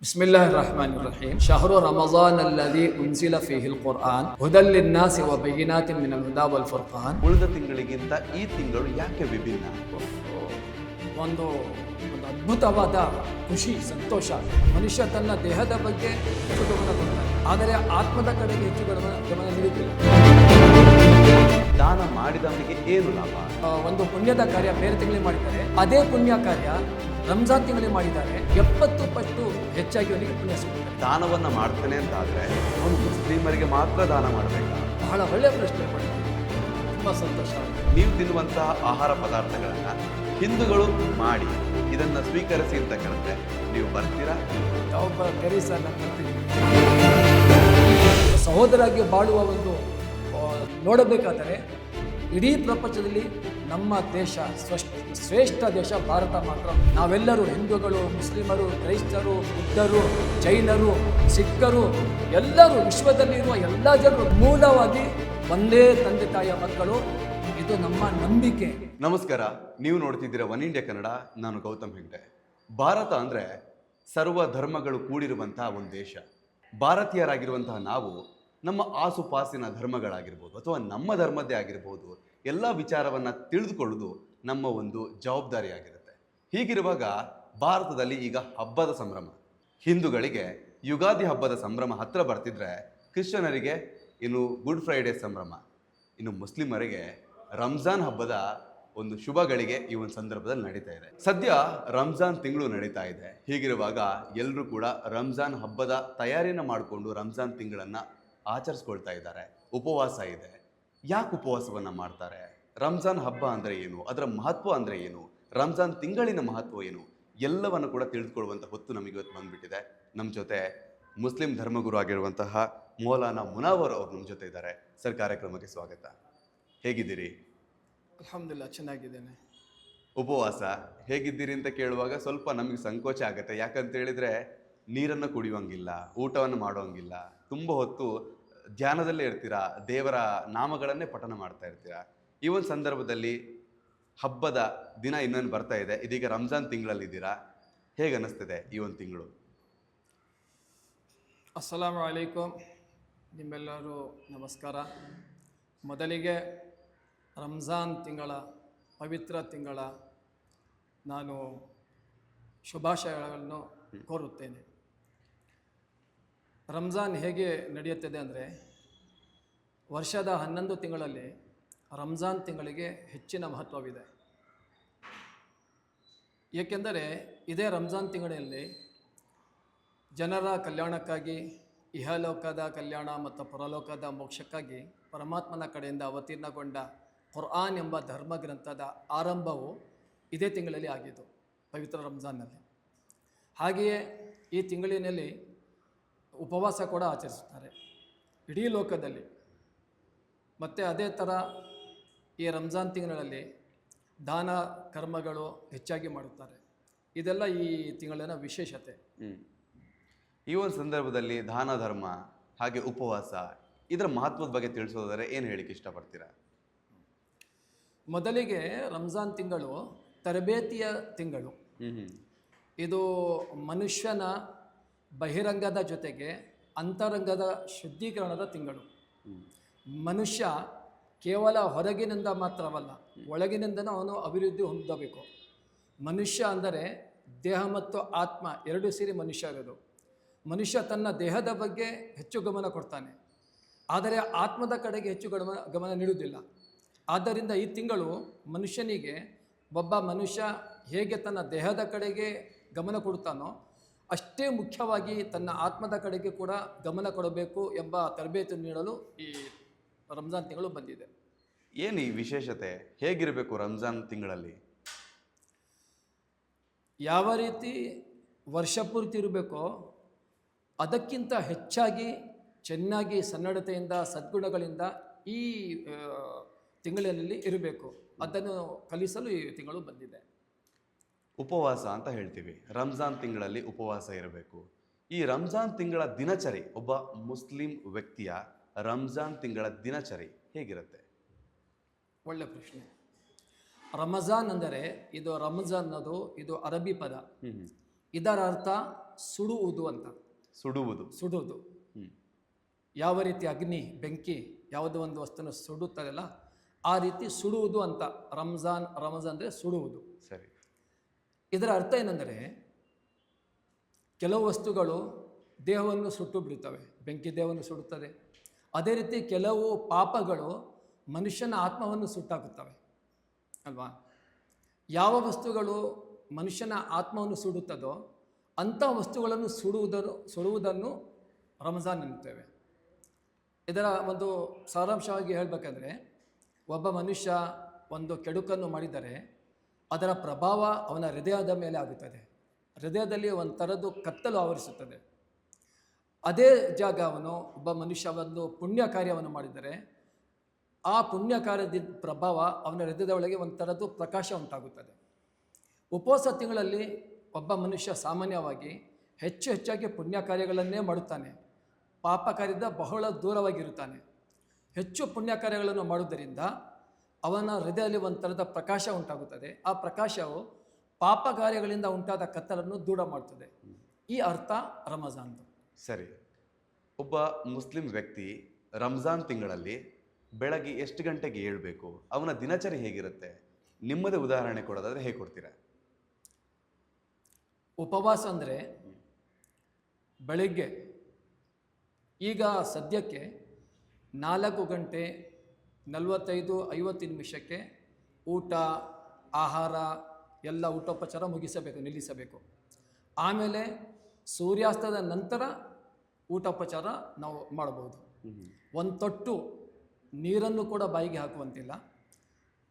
بسم الله الرحمن الرحيم شهر رمضان الذي أنزل فيه القرآن هدى للناس وبينات من الهدى والفرقان ಉಳಿದ ತಿಂಗಳಿಗಿಂತ ಈ ತಿಂಗಳು ಯಾಕೆ ವಿಭಿನ್ನ? ಒಂದು ಅದ್ಭುತವಾದ ಖುಷಿ ಸಂತೋಷ. ಮನುಷ್ಯ ತನ್ನ ದೇಹದ ಬಗ್ಗೆ ಹೆಚ್ಚು ಗಮನ ಕೊಡ್ತಾನೆ, ಆದರೆ ಆತ್ಮದ ಕಡೆಗೆ ಹೆಚ್ಚು ಗಮನ ನೀಡುತ್ತಿಲ್ಲ. ದಾನ ಮಾಡಿದವನಿಗೆ ಏನು ಲಾಭ? ಒಂದು ಪುಣ್ಯದ ಕಾರ್ಯ ಬೇರೆ ತಿಂಗಳಲ್ಲಿ ಮಾಡಿದ್ದಾರೆ, ಅದೇ ಪುಣ್ಯ ಕಾರ್ಯ ರಂಜಾನ್ ತಿಂಗಳಲ್ಲಿ ಮಾಡಿದ್ದಾರೆ, 70 ಪಟ್ಟು ಹೆಚ್ಚಾಗಿ ಅವನಿಗೆ ಪುಣ್ಯ ಸಿಗುತ್ತೆ. ದಾನವನ್ನ ಮಾಡ್ತಾನೆ ಅಂತ ಆದ್ರೆ ಅವನು ಮುಸ್ಲಿಮರಿಗೆ ಮಾತ್ರ ದಾನ ಮಾಡಬೇಕಾ? ಬಹಳ ಒಳ್ಳೆಯ ಪ್ರಶ್ನೆ ಮಾಡಿದ್ದಾರೆ, ತುಂಬಾ ಸಂತೋಷ. ನೀವು ತಿನ್ನುವಂತಹ ಆಹಾರ ಪದಾರ್ಥಗಳನ್ನ ಹಿಂದೂಗಳು ಮಾಡಿ ಇದನ್ನ ಸ್ವೀಕರಿಸಿ ಅಂತ ಕರೆದ್ರೆ ನೀವು ಬರ್ತೀರಾ? ಯಾವೊಬ್ಬ ಕರೀಸ ಬರ್ತೀವಿ. ಸಹೋದರಾಗಿ ಬಾಳುವ ಒಂದು ನೋಡಬೇಕಾದರೆ ಇಡೀ ಪ್ರಪಂಚದಲ್ಲಿ ನಮ್ಮ ದೇಶ ಶ್ರೇಷ್ಠ ದೇಶ ಭಾರತ ಮಾತ್ರ. ನಾವೆಲ್ಲರೂ ಹಿಂದೂಗಳು, ಮುಸ್ಲಿಮರು, ಕ್ರೈಸ್ತರು, ಬುದ್ಧರು, ಜೈನರು, ಸಿಖ್ಖರು ಎಲ್ಲರೂ ವಿಶ್ವದಲ್ಲಿರುವ ಎಲ್ಲ ಜನರು ಮೂಲವಾಗಿ ಒಂದೇ ತಂದೆ ತಾಯಿಯ ಮಕ್ಕಳು. ಇದು ನಮ್ಮ ನಂಬಿಕೆ. ನಮಸ್ಕಾರ, ನೀವು ನೋಡ್ತಿದ್ದೀರಾ ಒನ್ ಇಂಡಿಯಾ ಕನ್ನಡ. ನಾನು ಗೌತಮ್ ಹೆಗ್ಡೆ. ಭಾರತ ಅಂದ್ರೆ ಸರ್ವ ಧರ್ಮಗಳು ಕೂಡಿರುವಂತಹ ಒಂದು ದೇಶ. ಭಾರತೀಯರಾಗಿರುವಂತಹ ನಾವು ನಮ್ಮ ಆಸುಪಾಸಿನ ಧರ್ಮಗಳಾಗಿರ್ಬೋದು ಅಥವಾ ನಮ್ಮ ಧರ್ಮದ್ದೇ ಆಗಿರ್ಬೋದು, ಎಲ್ಲ ವಿಚಾರವನ್ನು ತಿಳಿದುಕೊಳ್ಳೋದು ನಮ್ಮ ಒಂದು ಜವಾಬ್ದಾರಿಯಾಗಿರುತ್ತೆ. ಹೀಗಿರುವಾಗ ಭಾರತದಲ್ಲಿ ಈಗ ಹಬ್ಬದ ಸಂಭ್ರಮ. ಹಿಂದೂಗಳಿಗೆ ಯುಗಾದಿ ಹಬ್ಬದ ಸಂಭ್ರಮ ಹತ್ರ ಬರ್ತಿದ್ರೆ, ಕ್ರಿಶ್ಚಿಯನರಿಗೆ ಇನ್ನು ಗುಡ್ ಫ್ರೈಡೇ ಸಂಭ್ರಮ, ಇನ್ನು ಮುಸ್ಲಿಮರಿಗೆ ರಂಜಾನ್ ಹಬ್ಬದ ಒಂದು ಶುಭಗಳಿಗೆ ಈ ಒಂದು ಸಂದರ್ಭದಲ್ಲಿ ನಡೀತಾ ಇದೆ. ಸದ್ಯ ರಂಜಾನ್ ತಿಂಗಳು ನಡೀತಾ ಇದೆ. ಹೀಗಿರುವಾಗ ಎಲ್ಲರೂ ಕೂಡ ರಂಜಾನ್ ಹಬ್ಬದ ತಯಾರಿಯನ್ನು ಮಾಡಿಕೊಂಡು ರಂಜಾನ್ ತಿಂಗಳನ್ನು ಆಚರಿಸ್ಕೊಳ್ತಾ ಇದ್ದಾರೆ. ಉಪವಾಸ ಇದೆ. ಯಾಕೆ ಉಪವಾಸವನ್ನು ಮಾಡ್ತಾರೆ? ರಂಜಾನ್ ಹಬ್ಬ ಅಂದರೆ ಏನು? ಅದರ ಮಹತ್ವ ಅಂದರೆ ಏನು? ರಂಜಾನ್ ತಿಂಗಳಿನ ಮಹತ್ವ ಏನು? ಎಲ್ಲವನ್ನು ಕೂಡ ತಿಳಿದುಕೊಳ್ಳುವಂಥ ಹೊತ್ತು ನಮಗೆ ಇವತ್ತು ಬಂದ್ಬಿಟ್ಟಿದೆ. ನಮ್ಮ ಜೊತೆ ಮುಸ್ಲಿಂ ಧರ್ಮಗುರು ಆಗಿರುವಂತಹ ಮೌಲಾನಾ ಮುನಾವರ್ ಅವರು ನಮ್ಮ ಜೊತೆ ಇದ್ದಾರೆ. ಸರ್, ಕಾರ್ಯಕ್ರಮಕ್ಕೆ ಸ್ವಾಗತ. ಹೇಗಿದ್ದೀರಿ? ಅಲ್ಹಮ್ದುಲಿಲ್ಲಾಹ್, ಚೆನ್ನಾಗಿದ್ದೇನೆ. ಉಪವಾಸ ಹೇಗಿದ್ದೀರಿ ಅಂತ ಕೇಳುವಾಗ ಸ್ವಲ್ಪ ನಮಗೆ ಸಂಕೋಚ ಆಗುತ್ತೆ. ಯಾಕಂತ ಹೇಳಿದ್ರೆ ನೀರನ್ನು ಕುಡಿಯೋಂಗಿಲ್ಲ, ಊಟವನ್ನು ಮಾಡೋಂಗಿಲ್ಲ, ತುಂಬ ಹೊತ್ತು ಧ್ಯಾನದಲ್ಲೇ ಇರ್ತೀರಾ, ದೇವರ ನಾಮಗಳನ್ನೇ ಪಠನ ಮಾಡ್ತಾ ಇರ್ತೀರಾ. ಈ ಒಂದು ಸಂದರ್ಭದಲ್ಲಿ ಹಬ್ಬದ ದಿನ ಇನ್ನೊಂದು ಬರ್ತಾ ಇದೆ. ಇದೀಗ ರಂಜಾನ್ ತಿಂಗಳಲ್ಲಿದ್ದೀರಾ. ಹೇಗೆ ಅನ್ನಿಸ್ತಿದೆ ಈ ಒಂದು ತಿಂಗಳು? ಅಸ್ಸಲಾಮು ಅಲೈಕುಂ, ನಿಮ್ಮೆಲ್ಲರೂ ನಮಸ್ಕಾರ. ಮೊದಲಿಗೆ ರಂಜಾನ್ ತಿಂಗಳ ಪವಿತ್ರ ತಿಂಗಳ ನಾನು ಶುಭಾಶಯಗಳನ್ನು ಕೋರುತ್ತೇನೆ. ರಂಜಾನ್ ಹೇಗೆ ನಡೆಯುತ್ತದೆ ಅಂದರೆ, ವರ್ಷದ 11 ತಿಂಗಳಲ್ಲಿ ರಂಜಾನ್ ತಿಂಗಳಿಗೆ ಹೆಚ್ಚಿನ ಮಹತ್ವವಿದೆ. ಏಕೆಂದರೆ ಇದೇ ರಂಜಾನ್ ತಿಂಗಳಲ್ಲಿ ಜನರ ಕಲ್ಯಾಣಕ್ಕಾಗಿ, ಇಹಲೋಕದ ಕಲ್ಯಾಣ ಮತ್ತು ಪರಲೋಕದ ಮೋಕ್ಷಕ್ಕಾಗಿ ಪರಮಾತ್ಮನ ಕಡೆಯಿಂದ ಅವತೀರ್ಣಗೊಂಡ ಕುರ್ಆನ್ ಎಂಬ ಧರ್ಮಗ್ರಂಥದ ಆರಂಭವು ಇದೇ ತಿಂಗಳಲ್ಲಿ ಆಗಿದ್ದು, ಪವಿತ್ರ ರಂಜಾನ್ನಲ್ಲಿ. ಹಾಗೆಯೇ ಈ ತಿಂಗಳಿನಲ್ಲಿ ಉಪವಾಸ ಕೂಡ ಆಚರಿಸುತ್ತಾರೆ ಇಡೀ ಲೋಕದಲ್ಲಿ. ಮತ್ತು ಅದೇ ಥರ ಈ ರಂಜಾನ್ ತಿಂಗಳಲ್ಲಿ ದಾನ ಕರ್ಮಗಳು ಹೆಚ್ಚಾಗಿ ಮಾಡುತ್ತಾರೆ. ಇದೆಲ್ಲ ಈ ತಿಂಗಳಿನ ವಿಶೇಷತೆ. ಈ ಒಂದು ಸಂದರ್ಭದಲ್ಲಿ ದಾನ ಧರ್ಮ ಹಾಗೆ ಉಪವಾಸ ಇದರ ಮಹತ್ವದ ಬಗ್ಗೆ ತಿಳಿಸೋದಾದರೆ ಏನು ಹೇಳಿಕ್ಕೆ ಇಷ್ಟಪಡ್ತೀರಾ? ಮೊದಲಿಗೆ ರಂಜಾನ್ ತಿಂಗಳು ತರಬೇತಿಯ ತಿಂಗಳು. ಇದು ಮನುಷ್ಯನ ಬಹಿರಂಗದ ಜೊತೆಗೆ ಅಂತರಂಗದ ಶುದ್ಧೀಕರಣದ ತಿಂಗಳು. ಮನುಷ್ಯ ಕೇವಲ ಹೊರಗಿನಿಂದ ಮಾತ್ರವಲ್ಲ, ಒಳಗಿನಿಂದನೂ ಅವನು ಅಭಿವೃದ್ಧಿ ಹೊಂದಬೇಕು. ಮನುಷ್ಯ ಅಂದರೆ ದೇಹ ಮತ್ತು ಆತ್ಮ ಎರಡೂ ಸೇರಿ ಮನುಷ್ಯ ಇರೋದು. ಮನುಷ್ಯ ತನ್ನ ದೇಹದ ಬಗ್ಗೆ ಹೆಚ್ಚು ಗಮನ ಕೊಡ್ತಾನೆ, ಆದರೆ ಆತ್ಮದ ಕಡೆಗೆ ಹೆಚ್ಚು ಗಮನ ನೀಡುವುದಿಲ್ಲ. ಆದ್ದರಿಂದ ಈ ತಿಂಗಳು ಮನುಷ್ಯನಿಗೆ, ಒಬ್ಬ ಮನುಷ್ಯ ಹೇಗೆ ತನ್ನ ದೇಹದ ಕಡೆಗೆ ಗಮನ ಕೊಡುತ್ತಾನೋ ಅಷ್ಟೇ ಮುಖ್ಯವಾಗಿ ತನ್ನ ಆತ್ಮದ ಕಡೆಗೆ ಕೂಡ ಗಮನ ಕೊಡಬೇಕು ಎಂಬ ತರಬೇತಿ ನೀಡಲು ಈ ರಂಜಾನ್ ತಿಂಗಳು ಬಂದಿದೆ. ಏನು ಈ ವಿಶೇಷತೆ? ಹೇಗಿರಬೇಕು ರಂಜಾನ್ ತಿಂಗಳಲ್ಲಿ? ಯಾವ ರೀತಿ ವರ್ಷ ಪೂರ್ತಿ ಇರಬೇಕೋ ಅದಕ್ಕಿಂತ ಹೆಚ್ಚಾಗಿ ಚೆನ್ನಾಗಿ ಸನ್ನಡತೆಯಿಂದ, ಸದ್ಗುಣಗಳಿಂದ ಈ ತಿಂಗಳಿನಲ್ಲಿ ಇರಬೇಕು. ಅದನ್ನು ಕಲಿಸಲು ಈ ತಿಂಗಳು ಬಂದಿದೆ. ಉಪವಾಸ ಅಂತ ಹೇಳ್ತೀವಿ. ರಂಜಾನ್ ತಿಂಗಳಲ್ಲಿ ಉಪವಾಸ ಇರಬೇಕು. ಈ ರಂಜಾನ್ ತಿಂಗಳ ದಿನಚರಿ, ಒಬ್ಬ ಮುಸ್ಲಿಂ ವ್ಯಕ್ತಿಯ ರಂಜಾನ್ ತಿಂಗಳ ದಿನಚರಿ ಹೇಗಿರುತ್ತೆ? ಒಳ್ಳೆ ಪ್ರಶ್ನೆ. ರಮಜಾನ್ ಅಂದರೆ, ಇದು ರಮಜಾನ್ ಅನ್ನೋದು ಇದು ಅರಬ್ಬಿ ಪದ. ಇದರ ಅರ್ಥ ಸುಡುವುದು ಅಂತ. ಸುಡುವುದು. ಸುಡುವುದು ಯಾವ ರೀತಿ ಅಗ್ನಿ ಬೆಂಕಿ ಯಾವುದೋ ಒಂದು ವಸ್ತುನ ಸುಡುತ್ತದಲ್ಲ, ಆ ರೀತಿ ಸುಡುವುದು ಅಂತ. ರಮಜಾನ್ ಅಂದರೆ ಸುಡುವುದು. ಸರಿ. ಇದರ ಅರ್ಥ ಏನೆಂದರೆ, ಕೆಲವು ವಸ್ತುಗಳು ದೇಹವನ್ನು ಸುಟ್ಟು ಬಿಡುತ್ತವೆ, ಬೆಂಕಿ ದೇಹವನ್ನು ಸುಡುತ್ತದೆ. ಅದೇ ರೀತಿ ಕೆಲವು ಪಾಪಗಳು ಮನುಷ್ಯನ ಆತ್ಮವನ್ನು ಸುಟ್ಟಾಕುತ್ತವೆ ಅಲ್ವಾ. ಯಾವ ವಸ್ತುಗಳು ಮನುಷ್ಯನ ಆತ್ಮವನ್ನು ಸುಡುತ್ತದೋ ಅಂಥ ವಸ್ತುಗಳನ್ನು ಸುಡುವುದನ್ನು ರಂಜಾನ್ ಎನ್ನುತ್ತೇವೆ. ಇದರ ಒಂದು ಸಾರಾಂಶವಾಗಿ ಹೇಳಬೇಕಂದ್ರೆ, ಒಬ್ಬ ಮನುಷ್ಯ ಒಂದು ಕೆಡುಕನ್ನು ಮಾಡಿದರೆ ಅದರ ಪ್ರಭಾವ ಅವನ ಹೃದಯದ ಮೇಲೆ ಆಗುತ್ತದೆ. ಹೃದಯದಲ್ಲಿ ಒಂದು ಥರದ್ದು ಕತ್ತಲು ಆವರಿಸುತ್ತದೆ. ಅದೇ ಜಾಗ ಒಬ್ಬ ಮನುಷ್ಯ ಒಂದು ಪುಣ್ಯ ಕಾರ್ಯವನ್ನು ಮಾಡಿದರೆ ಆ ಪುಣ್ಯ ಕಾರ್ಯದ ಪ್ರಭಾವ ಅವನ ಹೃದಯದ ಒಳಗೆ ಒಂದು ಥರದ್ದು ಪ್ರಕಾಶ ಉಂಟಾಗುತ್ತದೆ. ಉಪವಾಸ ತಿಂಗಳಲ್ಲಿ ಒಬ್ಬ ಮನುಷ್ಯ ಸಾಮಾನ್ಯವಾಗಿ ಹೆಚ್ಚಾಗಿ ಪುಣ್ಯ ಕಾರ್ಯಗಳನ್ನೇ ಮಾಡುತ್ತಾನೆ, ಪಾಪ ಕಾರ್ಯದ ಬಹಳ ದೂರವಾಗಿರುತ್ತಾನೆ. ಹೆಚ್ಚು ಪುಣ್ಯ ಕಾರ್ಯಗಳನ್ನು ಮಾಡುವುದರಿಂದ ಅವನ ಹೃದಯದಲ್ಲಿ ಒಂದು ಥರದ ಪ್ರಕಾಶ ಉಂಟಾಗುತ್ತದೆ. ಆ ಪ್ರಕಾಶವು ಪಾಪ ಕಾರ್ಯಗಳಿಂದ ಉಂಟಾದ ಕತ್ತಲನ್ನು ದೂರ ಮಾಡುತ್ತದೆ. ಈ ಅರ್ಥ ರಂಜಾನ್ದು. ಸರಿ. ಒಬ್ಬ ಮುಸ್ಲಿಂ ವ್ಯಕ್ತಿ ರಂಜಾನ್ ತಿಂಗಳಲ್ಲಿ ಬೆಳಗ್ಗೆ ಎಷ್ಟು ಗಂಟೆಗೆ ಏಳಬೇಕು? ಅವನ ದಿನಚರಿ ಹೇಗಿರುತ್ತೆ? ನಿಮ್ಮದೇ ಉದಾಹರಣೆ ಕೊಡೋದಾದ್ರೆ ಹೇಗೆ ಕೊಡ್ತೀರಾ? ಉಪವಾಸ ಅಂದರೆ ಬೆಳಗ್ಗೆ, ಈಗ ಸದ್ಯಕ್ಕೆ 4 ಗಂಟೆ 45-50 ನಿಮಿಷಕ್ಕೆ ಊಟ ಆಹಾರ ಎಲ್ಲ ಊಟೋಪಚಾರ ನಿಲ್ಲಿಸಬೇಕು. ಆಮೇಲೆ ಸೂರ್ಯಾಸ್ತದ ನಂತರ ಊಟೋಪಚಾರ ನಾವು ಮಾಡಬಹುದು. ಒಂದು ತೊಟ್ಟು ನೀರನ್ನು ಕೂಡ ಬಾಯಿಗೆ ಹಾಕುವಂತಿಲ್ಲ.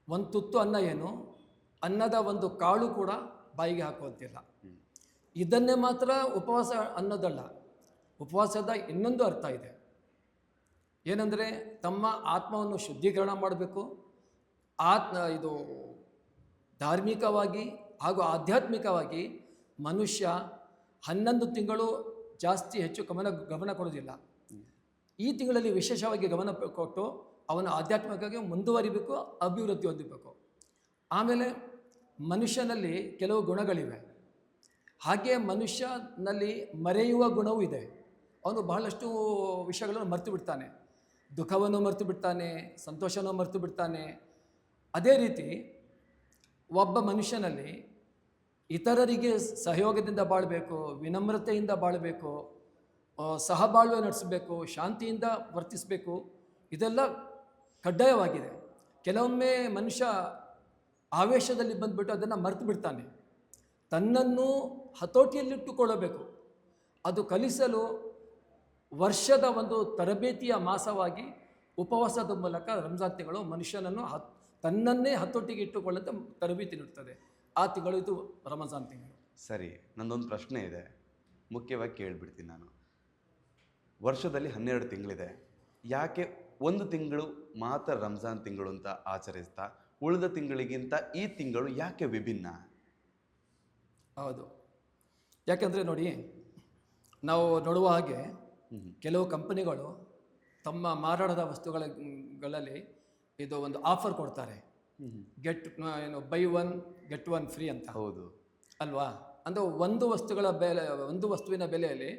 ಒಂದು ತುತ್ತು ಅನ್ನ ಏನು, ಅನ್ನದ ಒಂದು ಕಾಳು ಕೂಡ ಬಾಯಿಗೆ ಹಾಕುವಂತಿಲ್ಲ. ಇದನ್ನೇ ಮಾತ್ರ ಉಪವಾಸ ಅನ್ನೋದಲ್ಲ, ಉಪವಾಸದ ಇನ್ನೊಂದು ಅರ್ಥ ಇದೆ. ಏನೆಂದರೆ ತಮ್ಮ ಆತ್ಮವನ್ನು ಶುದ್ಧೀಕರಣ ಮಾಡಬೇಕು. ಇದು ಧಾರ್ಮಿಕವಾಗಿ ಹಾಗೂ ಆಧ್ಯಾತ್ಮಿಕವಾಗಿ ಮನುಷ್ಯ 11 ತಿಂಗಳು ಹೆಚ್ಚು ಗಮನ ಕೊಡೋದಿಲ್ಲ. ಈ ತಿಂಗಳಲ್ಲಿ ವಿಶೇಷವಾಗಿ ಗಮನ ಕೊಟ್ಟು ಅವನ ಆಧ್ಯಾತ್ಮಿಕವಾಗಿ ಮುಂದುವರಿಬೇಕು, ಅಭಿವೃದ್ಧಿ ಹೊಂದಬೇಕು. ಆಮೇಲೆ ಮನುಷ್ಯನಲ್ಲಿ ಕೆಲವು ಗುಣಗಳಿವೆ. ಹಾಗೆ ಮನುಷ್ಯನಲ್ಲಿ ಮರೆಯುವ ಗುಣವೂ ಇದೆ. ಅವನು ಬಹಳಷ್ಟು ವಿಷಯಗಳನ್ನು ಮರೆತು ಬಿಡ್ತಾನೆ. ದುಃಖವನ್ನು ಮರೆತು ಬಿಡ್ತಾನೆ, ಸಂತೋಷವನ್ನು ಮರೆತು ಬಿಡ್ತಾನೆ. ಅದೇ ರೀತಿ ಒಬ್ಬ ಮನುಷ್ಯನಲ್ಲಿ ಇತರರಿಗೆ ಸಹಯೋಗದಿಂದ ಬಾಳಬೇಕು, ವಿನಮ್ರತೆಯಿಂದ ಬಾಳಬೇಕು, ಸಹಬಾಳ್ವೆ ನಡೆಸಬೇಕು, ಶಾಂತಿಯಿಂದ ವರ್ತಿಸಬೇಕು. ಇದೆಲ್ಲ ಕಡ್ಡಾಯವಾಗಿದೆ. ಕೆಲವೊಮ್ಮೆ ಮನುಷ್ಯ ಆವೇಶದಲ್ಲಿ ಬಂದುಬಿಟ್ಟು ಅದನ್ನು ಮರೆತು ಬಿಡ್ತಾನೆ. ತನ್ನನ್ನು ಹತೋಟಿಯಲ್ಲಿಟ್ಟುಕೊಳ್ಳಬೇಕು. ಅದು ಕಲಿಸಲು ವರ್ಷದ ಒಂದು ತರಬೇತಿಯ ಮಾಸವಾಗಿ ಉಪವಾಸದ ಮೂಲಕ ರಂಜಾನ್ ತಿಂಗಳು ಮನುಷ್ಯನನ್ನು ತನ್ನನ್ನೇ ಹತೋಟಿಗೆ ಇಟ್ಟುಕೊಳ್ಳುವಂಥ ತರಬೇತಿ ನೀಡುತ್ತದೆ. ಆ ತಿಂಗಳು ಇದು ರಂಜಾನ್ ತಿಂಗಳು. ಸರಿ. ನನ್ನೊಂದು ಪ್ರಶ್ನೆ ಇದೆ, ಮುಖ್ಯವಾಗಿ ಕೇಳಿಬಿಡ್ತೀನಿ ನಾನು. ವರ್ಷದಲ್ಲಿ 12 ತಿಂಗಳಿದೆ, ಯಾಕೆ ಒಂದು ತಿಂಗಳು ಮಾತ್ರ ರಂಜಾನ್ ತಿಂಗಳು ಅಂತ ಆಚರಿಸ್ತಾ ಉಳಿದ ತಿಂಗಳಿಗಿಂತ ಈ ತಿಂಗಳು ಯಾಕೆ ವಿಭಿನ್ನ? ಹೌದು, ಯಾಕೆಂದರೆ ನೋಡಿ, ನಾವು ನೋಡುವ ಹಾಗೆ ಕೆಲವು ಕಂಪನಿಗಳು ತಮ್ಮ ಮಾರಾಟದ ವಸ್ತುಗಳಲ್ಲಿ ಇದು ಒಂದು ಆಫರ್ ಕೊಡ್ತಾರೆ, ಬೈ 1 get 1 ಫ್ರೀ ಅಂತ. ಹೌದು ಅಲ್ವಾ? ಅಂದರೆ ಒಂದು ವಸ್ತುವಿನ ಬೆಲೆಯಲ್ಲಿ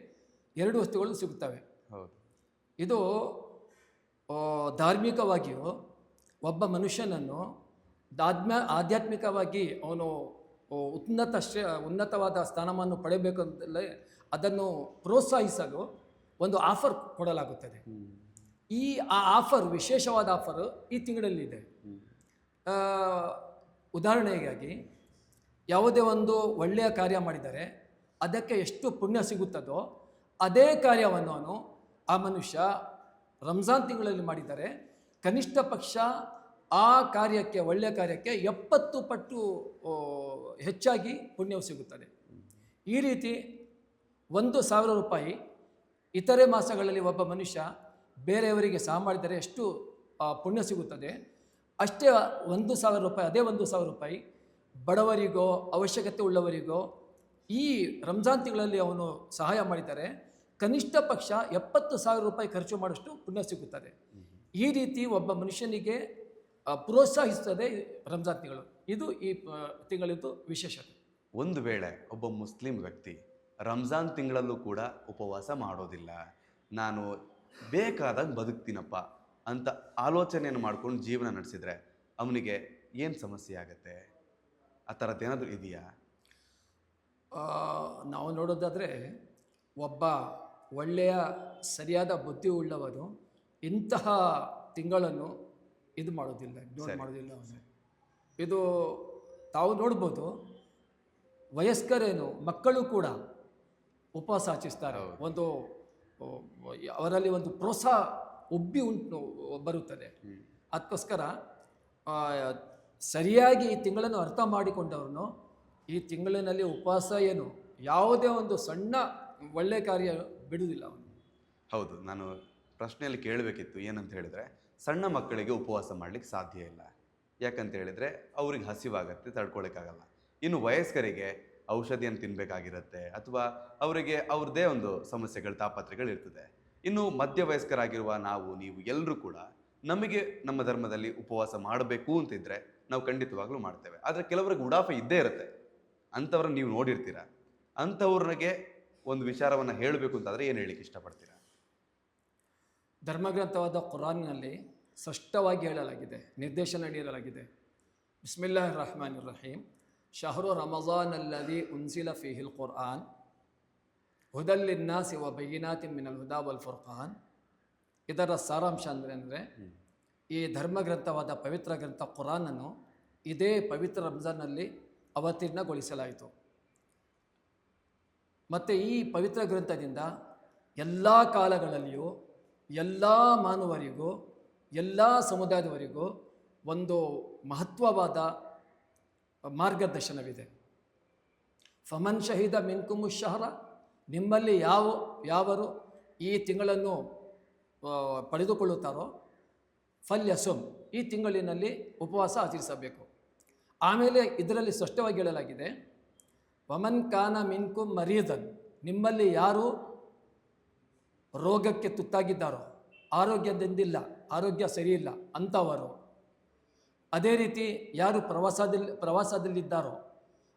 2 ವಸ್ತುಗಳು ಸಿಗುತ್ತವೆ. ಹೌದು. ಇದು ಧಾರ್ಮಿಕವಾಗಿಯೂ ಒಬ್ಬ ಮನುಷ್ಯನನ್ನು ಆಧ್ಯಾತ್ಮಿಕವಾಗಿ ಅವನು ಉನ್ನತವಾದ ಸ್ಥಾನಮಾನ ಪಡೆಯಬೇಕು ಅಂತಲೇ ಅದನ್ನು ಪ್ರೋತ್ಸಾಹಿಸಲು ಒಂದು ಆಫರ್ ಕೊಡಲಾಗುತ್ತದೆ. ಆ ಆಫರ್ ವಿಶೇಷವಾದ ಆಫರ್ ಈ ತಿಂಗಳಲ್ಲಿದೆ. ಉದಾಹರಣೆಗಾಗಿ ಯಾವುದೇ ಒಂದು ಒಳ್ಳೆಯ ಕಾರ್ಯ ಮಾಡಿದರೆ ಅದಕ್ಕೆ ಎಷ್ಟು ಪುಣ್ಯ ಸಿಗುತ್ತದೋ ಅದೇ ಕಾರ್ಯವನ್ನು ಆ ಮನುಷ್ಯ ರಂಜಾನ್ ತಿಂಗಳಲ್ಲಿ ಮಾಡಿದರೆ ಕನಿಷ್ಠ ಪಕ್ಷ ಆ ಕಾರ್ಯಕ್ಕೆ, ಒಳ್ಳೆಯ ಕಾರ್ಯಕ್ಕೆ 70 ಪಟ್ಟು ಹೆಚ್ಚಾಗಿ ಪುಣ್ಯವು ಸಿಗುತ್ತದೆ. ಈ ರೀತಿ 1,000 ರೂಪಾಯಿ ಇತರೆ ಮಾಸಗಳಲ್ಲಿ ಒಬ್ಬ ಮನುಷ್ಯ ಬೇರೆಯವರಿಗೆ ಸಹ ಮಾಡಿದರೆ ಎಷ್ಟು ಪುಣ್ಯ ಸಿಗುತ್ತದೆ, ಅಷ್ಟೇ 1,000 ರೂಪಾಯಿ, ಅದೇ 1,000 ರೂಪಾಯಿ ಬಡವರಿಗೋ ಅವಶ್ಯಕತೆ ಉಳ್ಳವರಿಗೋ ಈ ರಂಜಾನ್ ತಿಂಗಳಲ್ಲಿ ಅವನು ಸಹಾಯ ಮಾಡಿದರೆ ಕನಿಷ್ಠ ಪಕ್ಷ 70,000 ರೂಪಾಯಿ ಖರ್ಚು ಮಾಡೋಷ್ಟು ಪುಣ್ಯ ಸಿಗುತ್ತದೆ. ಈ ರೀತಿ ಒಬ್ಬ ಮನುಷ್ಯನಿಗೆ ಪ್ರೋತ್ಸಾಹಿಸುತ್ತದೆ ರಂಜಾನ್ ತಿಂಗಳು. ಇದು ಈ ತಿಂಗಳಿದ್ದು ವಿಶೇಷತೆ. ಒಂದು ವೇಳೆ ಒಬ್ಬ ಮುಸ್ಲಿಂ ವ್ಯಕ್ತಿ ರಂಜಾನ್ ತಿಂಗಳಲ್ಲೂ ಕೂಡ ಉಪವಾಸ ಮಾಡೋದಿಲ್ಲ, ನಾನು ಬೇಕಾದಾಗ ಬದುಕ್ತೀನಪ್ಪ ಅಂತ ಆಲೋಚನೆಯನ್ನು ಮಾಡ್ಕೊಂಡು ಜೀವನ ನಡೆಸಿದರೆ ಅವನಿಗೆ ಏನು ಸಮಸ್ಯೆ ಆಗುತ್ತೆ? ಆ ಥರದ್ದೇನಾದರೂ ಇದೆಯಾ? ನಾವು ನೋಡೋದಾದರೆ ಒಬ್ಬ ಒಳ್ಳೆಯ ಸರಿಯಾದ ಬುದ್ಧಿ ಉಳ್ಳವರು ಇಂತಹ ತಿಂಗಳನ್ನು ಇದು ಮಾಡೋದಿಲ್ಲ, ಇಗ್ನೋರ್ ಮಾಡೋದಿಲ್ಲ ಅವನು. ಇದು ತಾವು ನೋಡ್ಬೋದು, ವಯಸ್ಕರೇನು ಮಕ್ಕಳು ಕೂಡ ಉಪವಾಸ ಆಚರಿಸ್ತಾರೆ. ಒಂದು ಅವರಲ್ಲಿ ಒಂದು ಪ್ರೋತ್ಸಾಹ ಬರುತ್ತದೆ. ಅದಕ್ಕೋಸ್ಕರ ಸರಿಯಾಗಿ ಈ ತಿಂಗಳನ್ನು ಅರ್ಥ ಮಾಡಿಕೊಂಡವ್ರನ್ನು ಈ ತಿಂಗಳಿನಲ್ಲಿ ಉಪವಾಸ ಏನು ಯಾವುದೇ ಒಂದು ಸಣ್ಣ ಒಳ್ಳೆ ಕಾರ್ಯ ಬಿಡುವುದಿಲ್ಲ ಅವನು. ಹೌದು, ನಾನು ಪ್ರಶ್ನೆಯಲ್ಲಿ ಕೇಳಬೇಕಿತ್ತು. ಏನಂತ ಹೇಳಿದರೆ, ಸಣ್ಣ ಮಕ್ಕಳಿಗೆ ಉಪವಾಸ ಮಾಡಲಿಕ್ಕೆ ಸಾಧ್ಯ ಇಲ್ಲ. ಯಾಕಂತ ಹೇಳಿದರೆ ಅವ್ರಿಗೆ ಹಸಿವಾಗತ್ತೆ, ತಡ್ಕೊಳಕ್ಕಾಗಲ್ಲ. ಇನ್ನು ವಯಸ್ಕರಿಗೆ ಔಷಧಿಯನ್ನು ತಿನ್ನಬೇಕಾಗಿರುತ್ತೆ, ಅಥವಾ ಅವರಿಗೆ ಅವ್ರದ್ದೇ ಒಂದು ಸಮಸ್ಯೆಗಳು, ತಾಪತ್ರೆಗಳು ಇರ್ತದೆ. ಇನ್ನು ಮಧ್ಯವಯಸ್ಕರಾಗಿರುವ ನಾವು, ನೀವು ಎಲ್ಲರೂ ಕೂಡ ನಮಗೆ ನಮ್ಮ ಧರ್ಮದಲ್ಲಿ ಉಪವಾಸ ಮಾಡಬೇಕು ಅಂತಿದ್ರೆ ನಾವು ಖಂಡಿತವಾಗ್ಲೂ ಮಾಡ್ತೇವೆ. ಆದರೆ ಕೆಲವರಿಗೆ ಉಡಾಫೆ ಇದ್ದೇ ಇರುತ್ತೆ, ಅಂಥವ್ರನ್ನ ನೀವು ನೋಡಿರ್ತೀರ. ಅಂಥವ್ರಿಗೆ ಒಂದು ವಿಚಾರವನ್ನು ಹೇಳಬೇಕು ಅಂತಾದರೆ ಏನು ಹೇಳಲಿಕ್ಕೆ ಇಷ್ಟಪಡ್ತೀರಾ? ಧರ್ಮಗ್ರಂಥವಾದ ಕುರಾನ್ನಲ್ಲಿ ಸ್ಪಷ್ಟವಾಗಿ ಹೇಳಲಾಗಿದೆ, ನಿರ್ದೇಶನ ನೀಡಲಾಗಿದೆ. ಬಿಸ್ಮಿಲ್ಲಾಹಿರ್ ರಹಮಾನಿರ್ ರಹೀಮ್. ಶಹರು ರಮಜಾನ್ ಅಲ್ಲದಿ ಉನ್ಸಿಲ ಫೀಹಿಲ್ ಕುರ್ಆನ್ ಹುದಲ್ ಲಿನ್ನಾಸಿ ವ ಬಯ್ಯಿನಾತಿನ್ ಮಿನಲ್ ಹುದಾ ವಲ್ ಫುರ್ಖಾನ್. ಇದರ ಸಾರಾಂಶ ಅಂದರೆ ಈ ಧರ್ಮಗ್ರಂಥವಾದ ಪವಿತ್ರ ಗ್ರಂಥ ಕುರಾನನ್ನು ಇದೇ ಪವಿತ್ರ ರಂಜಾನ್ನಲ್ಲಿ ಅವತೀರ್ಣಗೊಳಿಸಲಾಯಿತು. ಮತ್ತು ಈ ಪವಿತ್ರ ಗ್ರಂಥದಿಂದ ಎಲ್ಲ ಕಾಲಗಳಲ್ಲಿಯೂ ಎಲ್ಲ ಮಾನವರಿಗೂ ಎಲ್ಲ ಸಮುದಾಯದವರಿಗೂ ಒಂದು ಮಹತ್ವವಾದ ಮಾರ್ಗದರ್ಶನವಿದೆ. ಫಮನ್ ಶಹೀದ ಮಿನ್ಕುಮು ಶಹರ, ನಿಮ್ಮಲ್ಲಿ ಯಾವರು ಈ ತಿಂಗಳನ್ನು ಪಡೆದುಕೊಳ್ಳುತ್ತಾರೋ ಫಲ್ಯಸುಮ್, ಈ ತಿಂಗಳಿನಲ್ಲಿ ಉಪವಾಸ ಆಚರಿಸಬೇಕು. ಆಮೇಲೆ ಇದರಲ್ಲಿ ಸ್ಪಷ್ಟವಾಗಿ ಹೇಳಲಾಗಿದೆ, ವಮನ್ ಕಾನ ಮಿನ್ಕುಮ್ ಮರೀದನ್, ನಿಮ್ಮಲ್ಲಿ ಯಾರು ರೋಗಕ್ಕೆ ತುತ್ತಾಗಿದ್ದಾರೋ, ಆರೋಗ್ಯದಿಂದಿಲ್ಲ, ಆರೋಗ್ಯ ಸರಿಯಿಲ್ಲ ಅಂಥವರು, ಅದೇ ರೀತಿ ಯಾರು ಪ್ರವಾಸದಲ್ಲಿದ್ದಾರೋ,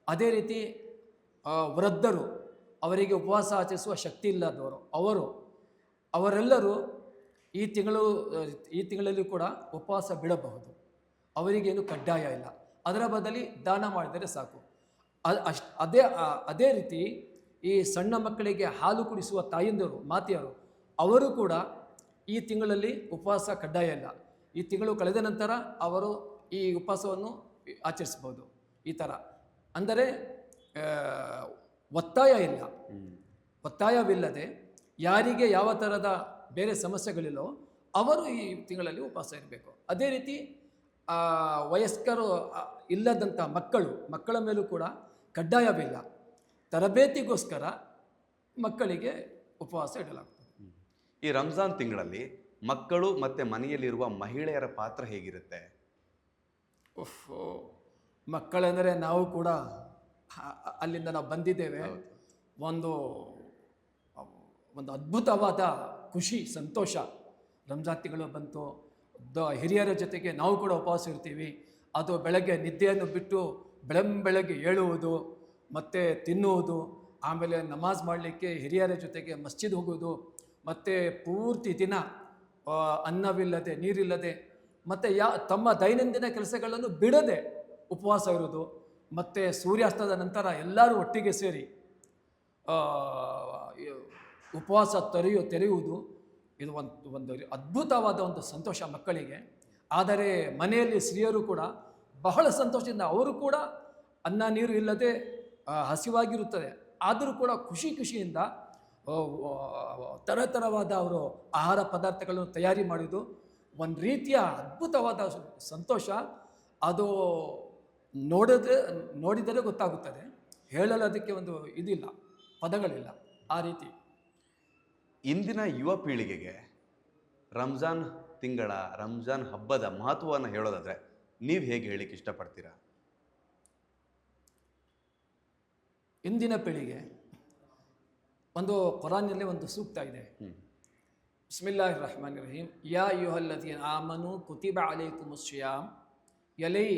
ಅದೇ ರೀತಿ ವೃದ್ಧರು, ಅವರಿಗೆ ಉಪವಾಸ ಆಚರಿಸುವ ಶಕ್ತಿ ಇಲ್ಲದವರು, ಅವರೆಲ್ಲರೂ ಈ ತಿಂಗಳಲ್ಲಿ ಕೂಡ ಉಪವಾಸ ಬಿಡಬಹುದು. ಅವರಿಗೇನು ಕಡ್ಡಾಯ ಇಲ್ಲ, ಅದರ ಬದಲಿ ದಾನ ಮಾಡಿದರೆ ಸಾಕು. ಅದೇ ರೀತಿ ಈ ಸಣ್ಣ ಮಕ್ಕಳಿಗೆ ಹಾಲು ಕುಡಿಸುವ ತಾಯಂದಿರು, ಮಾತೆಯರು, ಅವರು ಕೂಡ ಈ ತಿಂಗಳಲ್ಲಿ ಉಪವಾಸ ಕಡ್ಡಾಯ ಇಲ್ಲ. ಈ ತಿಂಗಳು ಕಳೆದ ನಂತರ ಅವರು ಈ ಉಪವಾಸವನ್ನು ಆಚರಿಸ್ಬೋದು. ಈ ಥರ ಅಂದರೆ ಒತ್ತಾಯ ಇಲ್ಲ. ಒತ್ತಾಯವಿಲ್ಲದೆ ಯಾರಿಗೆ ಯಾವ ಥರದ ಬೇರೆ ಸಮಸ್ಯೆಗಳಿಲ್ಲೋ ಅವರು ಈ ತಿಂಗಳಲ್ಲಿ ಉಪವಾಸ ಇರಬೇಕು. ಅದೇ ರೀತಿ ವಯಸ್ಕರು ಇಲ್ಲದಂಥ ಮಕ್ಕಳ ಮೇಲೂ ಕೂಡ ಕಡ್ಡಾಯವಿಲ್ಲ. ತರಬೇತಿಗೋಸ್ಕರ ಮಕ್ಕಳಿಗೆ ಉಪವಾಸ ಇಡಲಾಗ್ತದೆ. ಈ ರಂಜಾನ್ ತಿಂಗಳಲ್ಲಿ ಮಕ್ಕಳು ಮತ್ತು ಮನೆಯಲ್ಲಿರುವ ಮಹಿಳೆಯರ ಪಾತ್ರ ಹೇಗಿರುತ್ತೆ? ಮಕ್ಕಳೆಂದರೆ ನಾವು ಕೂಡ ಅಲ್ಲಿಂದ ನಾವು ಬಂದಿದ್ದೇವೆ. ಒಂದು ಅದ್ಭುತವಾದ ಖುಷಿ, ಸಂತೋಷ. ರಂಜಾನ್ ತಿಂಗಳು ಬಂತು, ಹಿರಿಯರ ಜೊತೆಗೆ ನಾವು ಕೂಡ ಉಪವಾಸ ಇರ್ತೀವಿ. ಅದು ಬೆಳಗ್ಗೆ ನಿದ್ದೆಯನ್ನು ಬಿಟ್ಟು ಬೆಳಗ್ಗೆ ಏಳುವುದು, ಮತ್ತು ತಿನ್ನುವುದು, ಆಮೇಲೆ ನಮಾಜ್ ಮಾಡಲಿಕ್ಕೆ ಹಿರಿಯರ ಜೊತೆಗೆ ಮಸ್ಜಿದ್ ಹೋಗುವುದು, ಮತ್ತು ಪೂರ್ತಿ ದಿನ ಅನ್ನವಿಲ್ಲದೆ, ನೀರಿಲ್ಲದೆ, ಮತ್ತು ತಮ್ಮ ದೈನಂದಿನ ಕೆಲಸಗಳನ್ನು ಬಿಡದೆ ಉಪವಾಸ ಇರೋದು, ಮತ್ತು ಸೂರ್ಯಾಸ್ತದ ನಂತರ ಎಲ್ಲರೂ ಒಟ್ಟಿಗೆ ಸೇರಿ ಉಪವಾಸ ತೆರೆಯುವುದು, ಇದು ಒಂದು ಅದ್ಭುತವಾದ ಒಂದು ಸಂತೋಷ ಮಕ್ಕಳಿಗೆ. ಆದರೆ ಮನೆಯಲ್ಲಿ ಸ್ತ್ರೀಯರು ಕೂಡ ಬಹಳ ಸಂತೋಷದಿಂದ, ಅವರು ಕೂಡ ಅನ್ನ ನೀರು ಇಲ್ಲದೆ ಹಸಿವಾಗಿರುತ್ತದೆ, ಆದರೂ ಕೂಡ ಖುಷಿಯಿಂದ ಥರವಾದ ಅವರು ಆಹಾರ ಪದಾರ್ಥಗಳನ್ನು ತಯಾರಿ ಮಾಡೋದು ಒಂದು ರೀತಿಯ ಅದ್ಭುತವಾದ ಸಂತೋಷ. ಅದು ನೋಡಿದರೆ ಗೊತ್ತಾಗುತ್ತದೆ, ಹೇಳಲು ಅದಕ್ಕೆ ಒಂದು ಇದಿಲ್ಲ, ಪದಗಳಿಲ್ಲ. ಆ ರೀತಿ ಇಂದಿನ ಯುವ ಪೀಳಿಗೆಗೆ ರಂಜಾನ್ ಹಬ್ಬದ ಮಹತ್ವವನ್ನು ಹೇಳೋದಾದರೆ ನೀವು ಹೇಗೆ ಹೇಳಿಕ್ಕೆ ಇಷ್ಟಪಡ್ತೀರಾ? ಇಂದಿನ ಪೀಳಿಗೆ ಒಂದು ಕುರಾನ್ನಲ್ಲಿ ಒಂದು ಸೂಕ್ತ ಇದೆ. ಬಿಸ್ಮಿಲ್ಲಾಹಿರ್ ರಹಮಾನಿರ್ ರಹೀಮ್. ಯಾ ಅಯ್ಯುಹಲ್ಲದೀನ ಆಮನು ಕುತಿಬ ಅಲೈಕುಮುಸ್ ಸಿಯಾಮ್. ಎಲೈ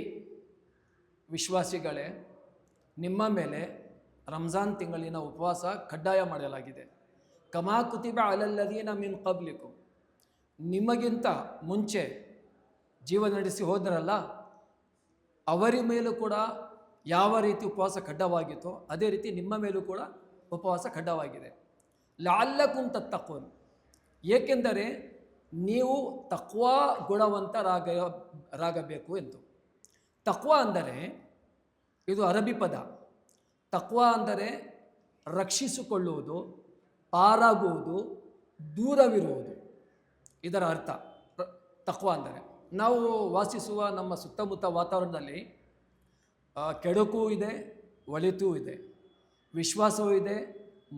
ವಿಶ್ವಾಸಿಗಳೇ, ನಿಮ್ಮ ಮೇಲೆ ರಂಜಾನ್ ತಿಂಗಳಿನ ಉಪವಾಸ ಕಡ್ಡಾಯ ಮಾಡಲಾಗಿದೆ. ಕಮಾ ಕುತಿಬ ಅಲಲ್ಲದೀನ ಮಿನ್ ಕಬ್ಲಿಕು, ನಿಮಗಿಂತ ಮುಂಚೆ ಜೀವನ ನಡೆಸಿ ಹೋದ್ರಲ್ಲ ಅವರ ಮೇಲೂ ಕೂಡ ಯಾವ ರೀತಿ ಉಪವಾಸ ಕಡ್ಡಾಯವಾಗಿತ್ತೋ ಅದೇ ರೀತಿ ನಿಮ್ಮ ಮೇಲೂ ಕೂಡ ಉಪವಾಸ ಕಡ್ಡಾಯವಾಗಿದೆ. ಲಅಲ್ಲಕುಂ ತತ್ತಖೂನ್, ಏಕೆಂದರೆ ನೀವು ತಕ್ವಾ ಗುಣವಂತರಾಗಬೇಕು ಎಂದು. ತಕ್ವಾ ಅಂದರೆ ಇದು ಅರಬಿ ಪದ. ತಕ್ವಾ ಅಂದರೆ ರಕ್ಷಿಸಿಕೊಳ್ಳುವುದು, ಪಾರಾಗುವುದು, ದೂರವಿರುವುದು, ಇದರ ಅರ್ಥ ತಕ್ವಾ ಅಂದರೆ. ನಾವು ವಾಸಿಸುವ ನಮ್ಮ ಸುತ್ತಮುತ್ತ ವಾತಾವರಣದಲ್ಲಿ ಕೆಡುಕು ಇದೆ, ಒಳಿತೂ ಇದೆ, ವಿಶ್ವಾಸವೂ ಇದೆ,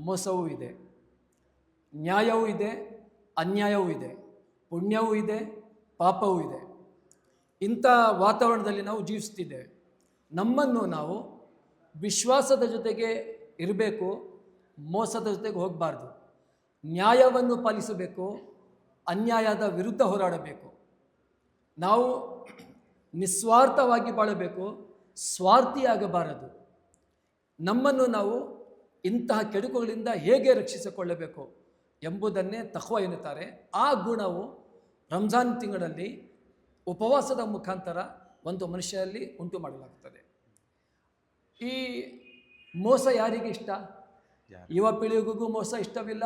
ಮೋಸವೂ ಇದೆ, ನ್ಯಾಯವೂ ಇದೆ, ಅನ್ಯಾಯವೂ ಇದೆ, ಪುಣ್ಯವೂ ಇದೆ, ಪಾಪವೂ ಇದೆ. ಇಂಥ ವಾತಾವರಣದಲ್ಲಿ ನಾವು ಜೀವಿಸ್ತಿದ್ದೇವೆ. ನಮ್ಮನ್ನು ನಾವು ವಿಶ್ವಾಸದ ಜೊತೆಗೆ ಇರಬೇಕು, ಮೋಸದ ಜೊತೆಗೆ ಹೋಗಬಾರ್ದು. ನ್ಯಾಯವನ್ನು ಪಾಲಿಸಬೇಕು, ಅನ್ಯಾಯದ ವಿರುದ್ಧ ಹೋರಾಡಬೇಕು. ನಾವು ನಿಸ್ವಾರ್ಥವಾಗಿ ಬಾಳಬೇಕು, ಸ್ವಾರ್ಥಿಯಾಗಬಾರದು. ನಮ್ಮನ್ನು ನಾವು ಇಂತಹ ಕೆಡುಕುಗಳಿಂದ ಹೇಗೆ ರಕ್ಷಿಸಿಕೊಳ್ಳಬೇಕು ಎಂಬುದನ್ನೇ ತಖ್ವಾ ಎನ್ನುತ್ತಾರೆ. ಆ ಗುಣವು ರಂಜಾನ್ ತಿಂಗಳಲ್ಲಿ ಉಪವಾಸದ ಮುಖಾಂತರ ಒಂದು ಮನುಷ್ಯರಲ್ಲಿ ಉಂಟು ಮಾಡಲಾಗುತ್ತದೆ. ಈ ಮೋಸ ಯಾರಿಗೆ ಇಷ್ಟ? ಯುವ ಪೀಳಿಗೆಗೂ ಮೋಸ ಇಷ್ಟವಿಲ್ಲ,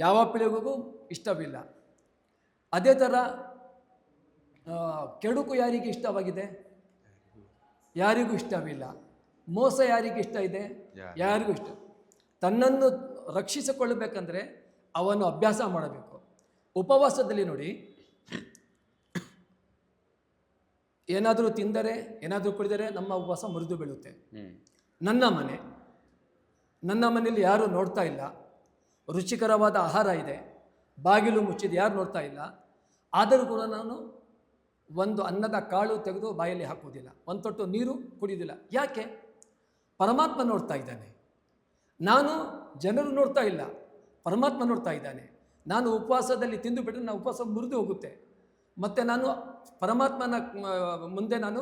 ಯಾವ ಪೀಳಿಗೆಗೂ ಇಷ್ಟವಿಲ್ಲ. ಅದೇ ಥರ ಕೆಡುಕು ಯಾರಿಗೆ ಇಷ್ಟವಾಗಿದೆ? ಯಾರಿಗೂ ಇಷ್ಟವಿಲ್ಲ. ಮೋಸ ಯಾರಿಗೆ ಇಷ್ಟ ಇದೆ? ಯಾರಿಗೂ ಇಷ್ಟ. ತನ್ನನ್ನು ರಕ್ಷಿಸಿಕೊಳ್ಳಬೇಕಂದ್ರೆ ಅವನು ಅಭ್ಯಾಸ ಮಾಡಬೇಕು. ಉಪವಾಸದಲ್ಲಿ ನೋಡಿ, ಏನಾದರೂ ತಿಂದರೆ, ಏನಾದರೂ ಕುಡಿದರೆ ನಮ್ಮ ಉಪವಾಸ ಮುರಿದು ಬೀಳುತ್ತೆ. ನನ್ನ ಮನೆಯಲ್ಲಿ ಯಾರೂ ನೋಡ್ತಾ ಇಲ್ಲ, ರುಚಿಕರವಾದ ಆಹಾರ ಇದೆ, ಬಾಗಿಲು ಮುಚ್ಚಿದೆ, ಯಾರು ನೋಡ್ತಾ ಇಲ್ಲ, ಆದರೂ ಕೂಡ ನಾನು ಒಂದು ಅನ್ನದ ಕಾಳು ತೆಗೆದು ಬಾಯಲ್ಲಿ ಹಾಕುವುದಿಲ್ಲ, ಒಂದು ತೊಟ್ಟು ನೀರು ಕುಡಿಯೋದಿಲ್ಲ. ಯಾಕೆ? ಪರಮಾತ್ಮ ನೋಡ್ತಾ ಇದ್ದಾನೆ. ನಾನು ಜನರು ನೋಡ್ತಾ ಇಲ್ಲ, ಪರಮಾತ್ಮ ನೋಡ್ತಾ ಇದ್ದಾನೆ. ನಾನು ಉಪವಾಸದಲ್ಲಿ ತಿಂದು ಬಿಟ್ಟರೆ ನಾನು ಉಪವಾಸ ಮುರಿದು ಹೋಗುತ್ತೆ, ಮತ್ತು ನಾನು ಪರಮಾತ್ಮನ ಮುಂದೆ ನಾನು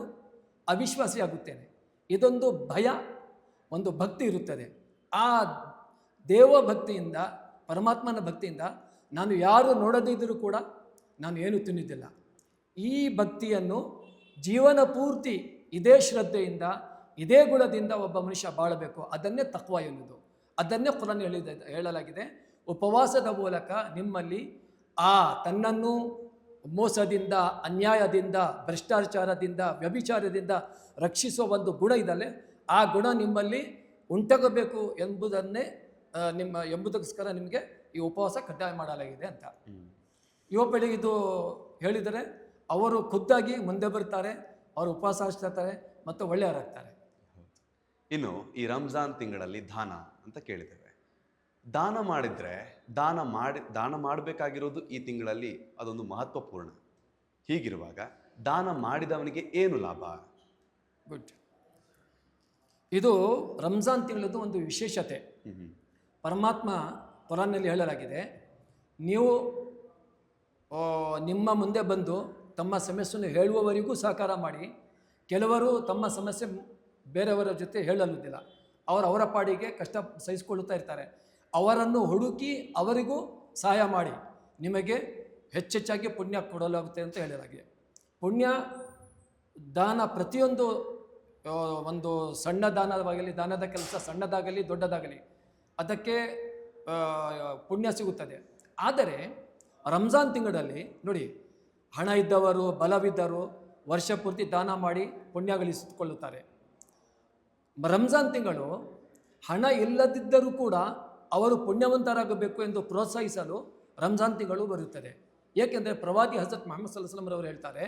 ಅವಿಶ್ವಾಸಿಯಾಗುತ್ತೇನೆ. ಇದೊಂದು ಭಯ, ಒಂದು ಭಕ್ತಿ ಇರುತ್ತದೆ. ಆ ದೇವಭಕ್ತಿಯಿಂದ, ಪರಮಾತ್ಮನ ಭಕ್ತಿಯಿಂದ ನಾನು ಯಾರು ನೋಡದಿದ್ದರೂ ಕೂಡ ನಾನು ಏನು ತಿನ್ನುವುದಿಲ್ಲ. ಈ ಭಕ್ತಿಯನ್ನು ಜೀವನ ಪೂರ್ತಿ ಇದೇ ಶ್ರದ್ಧೆಯಿಂದ, ಇದೇ ಗುಣದಿಂದ ಒಬ್ಬ ಮನುಷ್ಯ ಬಾಳಬೇಕು. ಅದನ್ನೇ ತಕ್ವಾ ಎನ್ನುವುದು. ಅದನ್ನೇ ಕುರಾನ್ ಹೇಳಲಾಗಿದೆ. ಉಪವಾಸದ ಮೂಲಕ ನಿಮ್ಮಲ್ಲಿ ತನ್ನನ್ನು ಮೋಸದಿಂದ, ಅನ್ಯಾಯದಿಂದ, ಭ್ರಷ್ಟಾಚಾರದಿಂದ, ವ್ಯಭಿಚಾರದಿಂದ ರಕ್ಷಿಸುವ ಒಂದು ಗುಣ ಇದಲ್ಲೇ, ಆ ಗುಣ ನಿಮ್ಮಲ್ಲಿ ಉಂಟಾಗಬೇಕು ಎಂಬುದಕ್ಕೋಸ್ಕರ ನಿಮಗೆ ಈ ಉಪವಾಸ ಕಡ್ಡಾಯ ಮಾಡಲಾಗಿದೆ ಅಂತ. ಯುವ ಪೀಳಿಗೆ ಇದು ಹೇಳಿದರೆ ಅವರು ಖುದ್ದಾಗಿ ಮುಂದೆ ಬರ್ತಾರೆ, ಅವರು ಉಪವಾಸ ಹಚ್ತಾರೆ ಮತ್ತು ಒಳ್ಳೆಯವರಾಗ್ತಾರೆ. ಇನ್ನು ಈ ರಂಜಾನ್ ತಿಂಗಳಲ್ಲಿ ದಾನ ಅಂತ ಕೇಳಿದ್ದೇವೆ. ದಾನ ಮಾಡಿದರೆ ದಾನ ಮಾಡಬೇಕಾಗಿರೋದು ಈ ತಿಂಗಳಲ್ಲಿ ಅದೊಂದು ಮಹತ್ವಪೂರ್ಣ. ಹೀಗಿರುವಾಗ ದಾನ ಮಾಡಿದವನಿಗೆ ಏನು ಲಾಭ? ಗುಡ್. ಇದು ರಂಜಾನ್ ತಿಂಗಳದ್ದು ಒಂದು ವಿಶೇಷತೆ. ಪರಮಾತ್ಮ ಕುರಾನ್ನಲ್ಲಿ ಹೇಳಲಾಗಿದೆ, ನೀವು ನಿಮ್ಮ ಮುಂದೆ ಬಂದು ತಮ್ಮ ಸಮಸ್ಯೆಯನ್ನು ಹೇಳುವವರಿಗೂ ಸಹಕಾರ ಮಾಡಿ. ಕೆಲವರು ತಮ್ಮ ಸಮಸ್ಯೆ ಬೇರೆಯವರ ಜೊತೆ ಹೇಳಲುವುದಿಲ್ಲ, ಅವರ ಪಾಡಿಗೆ ಕಷ್ಟ ಸಹಿಸಿಕೊಳ್ಳುತ್ತಾ ಇರ್ತಾರೆ. ಅವರನ್ನು ಹುಡುಕಿ ಅವರಿಗೂ ಸಹಾಯ ಮಾಡಿ, ನಿಮಗೆ ಹೆಚ್ಚೆಚ್ಚಾಗಿ ಪುಣ್ಯ ಕೊಡಲಾಗುತ್ತೆ ಅಂತ ಹೇಳಲಾಗಿದೆ. ಪುಣ್ಯ ದಾನ ಪ್ರತಿಯೊಂದು ಒಂದು ಸಣ್ಣ ದಾನದ ಕೆಲಸ ಸಣ್ಣದಾಗಲಿ ದೊಡ್ಡದಾಗಲಿ ಅದಕ್ಕೆ ಪುಣ್ಯ ಸಿಗುತ್ತದೆ. ಆದರೆ ರಂಜಾನ್ ತಿಂಗಳಲ್ಲಿ ನೋಡಿ, ಹಣ ಇದ್ದವರು, ಬಲವಿದ್ದರು ವರ್ಷ ಪೂರ್ತಿ ದಾನ ಮಾಡಿ ಪುಣ್ಯ ಗಳಿಸಿಕೊಳ್ಳುತ್ತಾರೆ. ರಂಜಾನ್ ತಿಂಗಳು ಹಣ ಇಲ್ಲದಿದ್ದರೂ ಕೂಡ ಅವರು ಪುಣ್ಯವಂತರಾಗಬೇಕು ಎಂದು ಪ್ರೋತ್ಸಾಹಿಸಲು ರಂಜಾನ್ ತಿಂಗಳು ಬರುತ್ತದೆ. ಏಕೆಂದರೆ ಪ್ರವಾದಿ ಹಜರತ್ ಮುಹಮ್ಮದ್ ಸಲ್ಲಲ್ಲಾಹು ಅಲೈಹಿ ವಸಲ್ಲಂ ಅವರು ಹೇಳ್ತಾರೆ,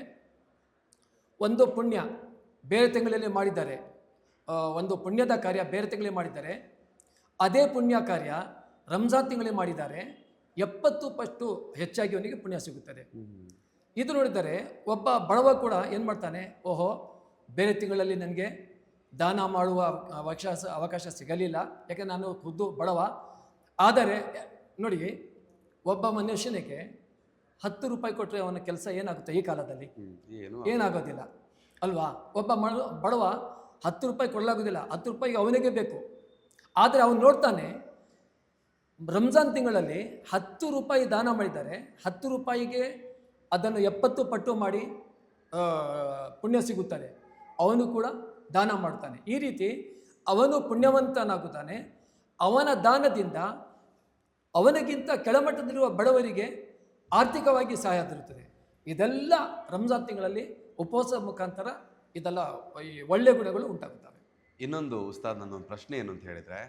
ಒಂದು ಪುಣ್ಯ ಬೇರೆ ತಿಂಗಳಲ್ಲಿ ಮಾಡಿದ್ದಾರೆ, ಒಂದು ಪುಣ್ಯದ ಕಾರ್ಯ ಬೇರೆ ತಿಂಗಳಲ್ಲಿ ಮಾಡಿದ್ದಾರೆ, ಅದೇ ಪುಣ್ಯ ಕಾರ್ಯ ರಂಜಾನ್ ತಿಂಗಳಲ್ಲಿ ಮಾಡಿದ್ದಾರೆ, 70 ಪಟ್ಟು ಹೆಚ್ಚಾಗಿ ಅವನಿಗೆ ಪುಣ್ಯ ಸಿಗುತ್ತದೆ. ಇದು ನೋಡಿದರೆ ಒಬ್ಬ ಬಡವ ಕೂಡ ಏನು ಮಾಡ್ತಾನೆ, ಓಹೋ ಬೇರೆ ತಿಂಗಳಲ್ಲಿ ನನಗೆ ದಾನ ಮಾಡುವ ಅವಕಾಶ ಸಿಗಲಿಲ್ಲ, ಯಾಕೆ ನಾನು ಖುದ್ದು ಬಡವ. ಆದರೆ ನೋಡಿ, ಒಬ್ಬ ಮನುಷ್ಯನಿಗೆ 10 ರೂಪಾಯಿ ಕೊಟ್ಟರೆ ಅವನ ಕೆಲಸ ಏನಾಗುತ್ತೆ ಈ ಕಾಲದಲ್ಲಿ? ಏನಾಗೋದಿಲ್ಲ ಅಲ್ವಾ? ಒಬ್ಬ ಬಡವ 10 ರೂಪಾಯಿ ಕೊಡಲಾಗೋದಿಲ್ಲ, 10 ರೂಪಾಯಿಗೆ ಅವನಿಗೆ ಬೇಕು. ಆದರೆ ಅವನು ನೋಡ್ತಾನೆ ರಂಜಾನ್ ತಿಂಗಳಲ್ಲಿ 10 ರೂಪಾಯಿ ದಾನ ಮಾಡಿದ್ದಾರೆ, 10 ರೂಪಾಯಿಗೆ ಅದನ್ನು 70 ಪಟ್ಟು ಮಾಡಿ ಪುಣ್ಯ ಸಿಗುತ್ತದೆ. ಅವನು ಕೂಡ ದಾನ ಮಾಡ್ತಾನೆ. ಈ ರೀತಿ ಅವನು ಪುಣ್ಯವಂತನಾಗುತ್ತಾನೆ. ಅವನ ದಾನದಿಂದ ಅವನಿಗಿಂತ ಕೆಳಮಟ್ಟದಲ್ಲಿರುವ ಬಡವರಿಗೆ ಆರ್ಥಿಕವಾಗಿ ಸಹಾಯ ದೊರೆಯುತ್ತದೆ. ಇದೆಲ್ಲ ರಂಜಾನ್ ತಿಂಗಳಲ್ಲಿ ಉಪವಾಸ ಮುಖಾಂತರ ಇದೆಲ್ಲ ಈ ಒಳ್ಳೆಯ ಗುಣಗಳು ಉಂಟಾಗುತ್ತವೆ. ಇನ್ನೊಂದು ಉಸ್ತಾದ್, ನನ್ನೊಂದು ಪ್ರಶ್ನೆ ಏನು ಅಂತ ಹೇಳಿದರೆ,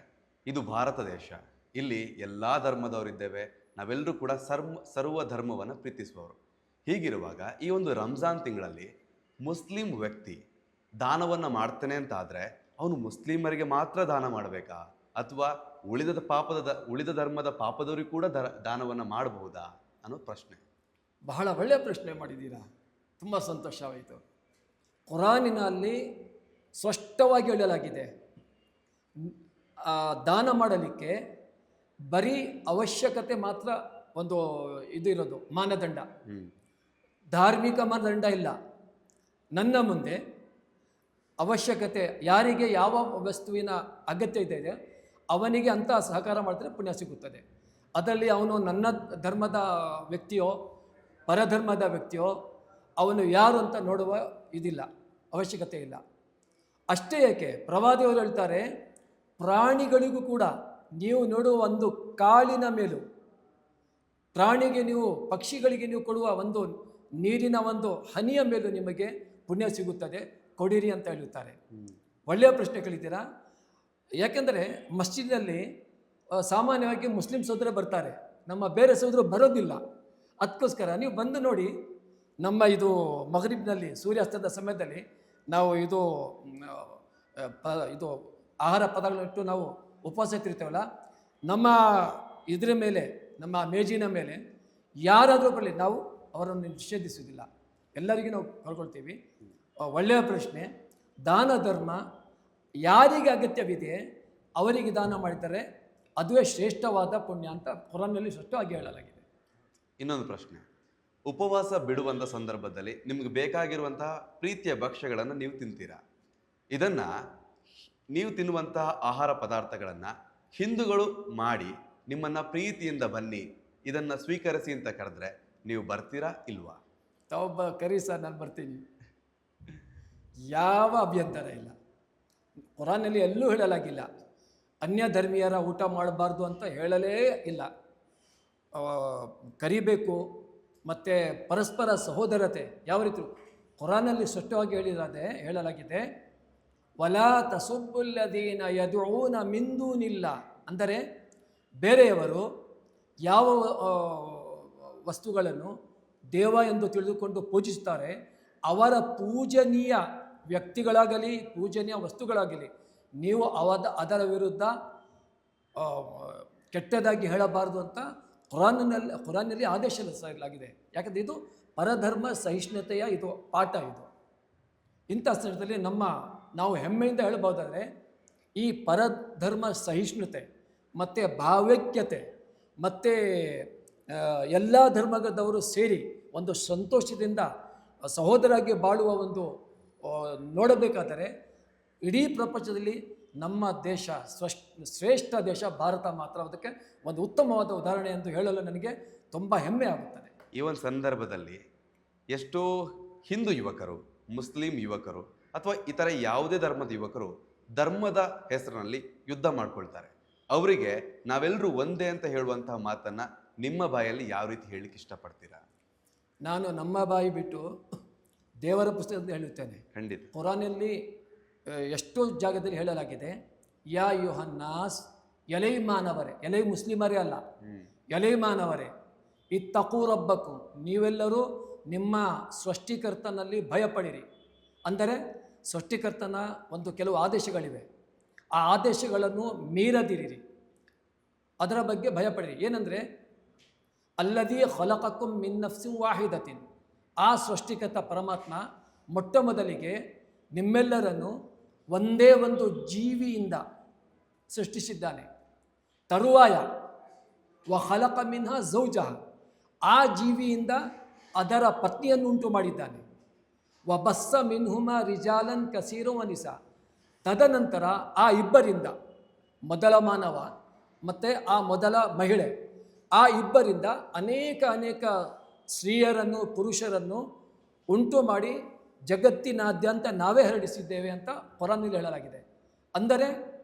ಇದು ಭಾರತ ದೇಶ, ಇಲ್ಲಿ ಎಲ್ಲ ಧರ್ಮದವರಿದ್ದೇವೆ, ನಾವೆಲ್ಲರೂ ಕೂಡ ಸರ್ವ ಧರ್ಮವನ್ನು ಪ್ರೀತಿಸುವವರು. ಹೀಗಿರುವಾಗ ಈ ಒಂದು ರಂಜಾನ್ ತಿಂಗಳಲ್ಲಿ ಮುಸ್ಲಿಂ ವ್ಯಕ್ತಿ ದಾನವನ್ನು ಮಾಡ್ತಾನೆ ಅಂತ ಆದರೆ ಅವನು ಮುಸ್ಲಿಮರಿಗೆ ಮಾತ್ರ ದಾನ ಮಾಡಬೇಕಾ, ಅಥವಾ ಉಳಿದ ಧರ್ಮದ ಪಾಪದವರಿಗೆ ಕೂಡ ದಾನವನ್ನು ಮಾಡಬಹುದಾ ಅನ್ನೋ ಪ್ರಶ್ನೆ. ಬಹಳ ಒಳ್ಳೆಯ ಪ್ರಶ್ನೆ ಮಾಡಿದ್ದೀರಾ, ತುಂಬ ಸಂತೋಷವಾಯಿತು. ಕುರಾನಿನಲ್ಲಿ ಸ್ಪಷ್ಟವಾಗಿ ಹೇಳಲಾಗಿದೆ, ದಾನ ಮಾಡಲಿಕ್ಕೆ ಬರೀ ಅವಶ್ಯಕತೆ ಮಾತ್ರ ಒಂದು ಇದು ಇರೋದು ಮಾನದಂಡ, ಧಾರ್ಮಿಕ ಮಾನದಂಡ ಇಲ್ಲ. ನನ್ನ ಮುಂದೆ ಅವಶ್ಯಕತೆ, ಯಾರಿಗೆ ಯಾವ ವಸ್ತುವಿನ ಅಗತ್ಯ ಇದೆ ಅವನಿಗೆ ಅಂತ ಸಹಕಾರ ಮಾಡಿದ್ರೆ ಪುಣ್ಯ ಸಿಗುತ್ತದೆ. ಅದರಲ್ಲಿ ಅವನು ನನ್ನ ಧರ್ಮದ ವ್ಯಕ್ತಿಯೋ ಪರಧರ್ಮದ ವ್ಯಕ್ತಿಯೋ ಅವನು ಯಾರು ಅಂತ ನೋಡುವ ಇದಿಲ್ಲ, ಅವಶ್ಯಕತೆ ಇಲ್ಲ. ಅಷ್ಟೇ ಏಕೆ, ಪ್ರವಾದಿಯವರು ಹೇಳ್ತಾರೆ, ಪ್ರಾಣಿಗಳಿಗೂ ಕೂಡ ನೀವು ನೋಡುವ ಒಂದು ಕಾಳಿನ ಮೇಲೂ, ಪ್ರಾಣಿಗೆ ನೀವು ಪಕ್ಷಿಗಳಿಗೆ ನೀವು ಕೊಡುವ ಒಂದು ನೀರಿನ ಒಂದು ಹನಿಯ ಮೇಲೂ ನಿಮಗೆ ಪುಣ್ಯ ಸಿಗುತ್ತದೆ, ಕೊಡಿರಿ ಅಂತ ಹೇಳುತ್ತಾರೆ. ಒಳ್ಳೆಯ ಪ್ರಶ್ನೆ ಕೇಳಿದ್ದೀರಾ. ಯಾಕೆಂದರೆ ಮಸ್ಜಿದ್ನಲ್ಲಿ ಸಾಮಾನ್ಯವಾಗಿ ಮುಸ್ಲಿಂ ಸಹೋದರ ಬರ್ತಾರೆ, ನಮ್ಮ ಬೇರೆ ಸಹೋದರರು ಬರೋದಿಲ್ಲ. ಅದಕ್ಕೋಸ್ಕರ ನೀವು ಬಂದು ನೋಡಿ, ನಮ್ಮ ಇದು ಮಗ್ರಿಬ್ನಲ್ಲಿ ಸೂರ್ಯಾಸ್ತದ ಸಮಯದಲ್ಲಿ ನಾವು ಇದು ಆಹಾರ ಪದಾರ್ಥಗಳನ್ನಿಟ್ಟು ನಾವು ಉಪವಾಸ ಇರ್ತೀವಲ್ಲ, ನಮ್ಮ ಇದರ ಮೇಲೆ, ನಮ್ಮ ಮೇಜಿನ ಮೇಲೆ ಯಾರಾದರೂ ಬರಲಿ ನಾವು ಅವರನ್ನು ನಿಷೇಧಿಸುವುದಿಲ್ಲ, ಎಲ್ಲರಿಗೂ ನಾವು ಕಳ್ಕೊಳ್ತೀವಿ. ಒಳ್ಳೆಯ ಪ್ರಶ್ನೆ. ದಾನ ಧರ್ಮ ಯಾರಿಗೆ ಅಗತ್ಯವಿದೆ ಅವರಿಗೆ ದಾನ ಮಾಡಿದರೆ ಅದುವೇ ಶ್ರೇಷ್ಠವಾದ ಪುಣ್ಯ ಅಂತ ಕುರಾನ್ನಲ್ಲಿ ಸ್ಪಷ್ಟವಾಗಿ ಹೇಳಲಾಗಿದೆ. ಇನ್ನೊಂದು ಪ್ರಶ್ನೆ, ಉಪವಾಸ ಬಿಡುವಂಥ ಸಂದರ್ಭದಲ್ಲಿ ನಿಮ್ಗೆ ಬೇಕಾಗಿರುವಂತಹ ಪ್ರೀತಿಯ ಭಕ್ಷ್ಯಗಳನ್ನು ನೀವು ತಿಂತೀರಾ. ಇದನ್ನು ನೀವು ತಿನ್ನುವಂತಹ ಆಹಾರ ಪದಾರ್ಥಗಳನ್ನು ಹಿಂದೂಗಳು ಮಾಡಿ ನಿಮ್ಮನ್ನು ಪ್ರೀತಿಯಿಂದ ಬನ್ನಿ, ಇದನ್ನು ಸ್ವೀಕರಿಸಿ ಅಂತ ಕರೆದ್ರೆ ನೀವು ಬರ್ತೀರಾ ಇಲ್ವಾ? ತಾವೊಬ್ಬ ಕರಿ ಸರ್, ನಾನು ಬರ್ತೀನಿ, ಯಾವ ಅಭ್ಯಂತರ ಇಲ್ಲ. ಕುರಾನಲ್ಲಿ ಎಲ್ಲೂ ಹೇಳಲಾಗಿಲ್ಲ ಅನ್ಯ ಧರ್ಮೀಯರ ಊಟ ಮಾಡಬಾರ್ದು ಅಂತ ಹೇಳಲೇ ಇಲ್ಲ. ಕರಿಬೇಕು. ಮತ್ತು ಪರಸ್ಪರ ಸಹೋದರತೆ ಯಾವ ರೀತಿ ಕುರಾನಲ್ಲಿ ಸ್ಪಷ್ಟವಾಗಿ ಹೇಳಲಾಗಿದೆ, ವಲಾ ತಸುಬ್ಬುಲ್ಲದೀನ ಯದುಊನ ಮಿನ್ ದೂನಿಲ್ಲಾ, ಅಂದರೆ ಬೇರೆಯವರು ಯಾವ ವಸ್ತುಗಳನ್ನು ದೇವ ಎಂದು ತಿಳಿದುಕೊಂಡು ಪೂಜಿಸುತ್ತಾರೆ ಅವರ ಪೂಜನೀಯ ವ್ಯಕ್ತಿಗಳಾಗಲಿ ಪೂಜನೀಯ ವಸ್ತುಗಳಾಗಲಿ ನೀವು ಅದರ ವಿರುದ್ಧ ಕೆಟ್ಟದಾಗಿ ಹೇಳಬಾರ್ದು ಅಂತ ಕುರಾನ್ನಲ್ಲಿ ಆದೇಶಿಸಲಾಗಿದೆ. ಯಾಕಂದರೆ ಇದು ಪರಧರ್ಮ ಸಹಿಷ್ಣುತೆಯ ಇದು ಪಾಠ. ಇದು ಇಂಥ ಸಂದರ್ಭದಲ್ಲಿ ನಾವು ಹೆಮ್ಮೆಯಿಂದ ಹೇಳಬಹುದಾದರೆ ಈ ಪರಧರ್ಮ ಸಹಿಷ್ಣುತೆ ಮತ್ತು ಭಾವೈಕ್ಯತೆ ಮತ್ತು ಎಲ್ಲ ಧರ್ಮದವರು ಸೇರಿ ಒಂದು ಸಂತೋಷದಿಂದ ಸಹೋದರಾಗಿ ಬಾಳುವ ಒಂದು ನೋಡಬೇಕಾದರೆ ಇಡೀ ಪ್ರಪಂಚದಲ್ಲಿ ನಮ್ಮ ದೇಶ ಶ್ರೇಷ್ಠ ದೇಶ ಭಾರತ ಮಾತ್ರ. ಅದಕ್ಕೆ ಒಂದು ಉತ್ತಮವಾದ ಉದಾಹರಣೆ ಎಂದು ಹೇಳಲು ನನಗೆ ತುಂಬ ಹೆಮ್ಮೆ ಆಗುತ್ತದೆ. ಈ ಒಂದು ಸಂದರ್ಭದಲ್ಲಿ ಎಷ್ಟೋ ಹಿಂದೂ ಯುವಕರು, ಮುಸ್ಲಿಂ ಯುವಕರು ಅಥವಾ ಇತರ ಯಾವುದೇ ಧರ್ಮದ ಯುವಕರು ಧರ್ಮದ ಹೆಸರಿನಲ್ಲಿ ಯುದ್ಧ ಮಾಡ್ಕೊಳ್ತಾರೆ. ಅವರಿಗೆ ನಾವೆಲ್ಲರೂ ಒಂದೇ ಅಂತ ಹೇಳುವಂತಹ ಮಾತನ್ನು ನಿಮ್ಮ ಬಾಯಲ್ಲಿ ಯಾವ ರೀತಿ ಹೇಳಲಿಕ್ಕೆ ಇಷ್ಟಪಡ್ತೀರಾ? ನಾನು ನಮ್ಮ ಬಾಯಿ ಬಿಟ್ಟು ದೇವರ ಪುಸ್ತಕದಲ್ಲಿ ಹೇಳುತ್ತೇನೆ. ಖಂಡಿತ. ಕುರಾನಲ್ಲಿ ಎಷ್ಟೋ ಜಾಗದಲ್ಲಿ ಹೇಳಲಾಗಿದೆ, ಯಾ ಯುಹನ್ನಾಸ್, ಎಲೈ ಮಾನವರೇ, ಎಲೈ ಮುಸ್ಲಿಮರೇ ಅಲ್ಲ, ಎಲೈ ಮಾನವರೇ, ಇತ್ತಕೂ ರಬ್ಬಕು, ನೀವೆಲ್ಲರೂ ನಿಮ್ಮ ಸೃಷ್ಟಿಕರ್ತನಲ್ಲಿ ಭಯಪಡಿರಿ. ಅಂದರೆ ಸೃಷ್ಟಿಕರ್ತನ ಒಂದು ಕೆಲವು ಆದೇಶಗಳಿವೆ, ಆ ಆದೇಶಗಳನ್ನು ಮೀರದಿರಿರಿ, ಅದರ ಬಗ್ಗೆ ಭಯಪಡಿರಿ. ಏನಂದರೆ ಅಲ್ಲದಿ ಖಲಕಕುಂ ಮಿನ್ ನಫ್ಸಿನ್ ವಾಹಿದತಿನ್, ಆ ಸೃಷ್ಟಿಕರ್ತ ಪರಮಾತ್ಮ ಮೊಟ್ಟ ಮೊದಲಿಗೆ ನಿಮ್ಮೆಲ್ಲರನ್ನು ಒಂದೇ ಒಂದು ಜೀವಿಯಿಂದ ಸೃಷ್ಟಿಸಿದ್ದಾನೆ. ತರುವಾಯ ವ ಖಲಕ ಮಿನ್ಹಾ ಝೌಜಹ, ಆ ಜೀವಿಯಿಂದ ಅದರ ಪತ್ನಿಯನ್ನು ಉಂಟು ಮಾಡಿದ್ದಾನೆ. ವ ಬಸ್ಸ ಮಿನ್ಹುಮಾ ರಿಜಾಲನ್ ಕಸೀರ ವ ನಿಸಾ, ತದನಂತರ ಆ ಇಬ್ಬರಿಂದ, ಮೊದಲ ಮಾನವ ಮತ್ತು ಆ ಮೊದಲ ಮಹಿಳೆ, ಆ ಇಬ್ಬರಿಂದ ಅನೇಕ ಸ್ತ್ರೀಯರನ್ನು ಪುರುಷರನ್ನು ಉಂಟು ಮಾಡಿ ಜಗತ್ತಿನಾದ್ಯಂತ ನಾವೇ ಹರಡಿಸಿದ್ದೇವೆ ಅಂತ ಕುರಾನ್ನಲ್ಲಿ ಹೇಳಲಾಗಿದೆ. ಅಂದರೆ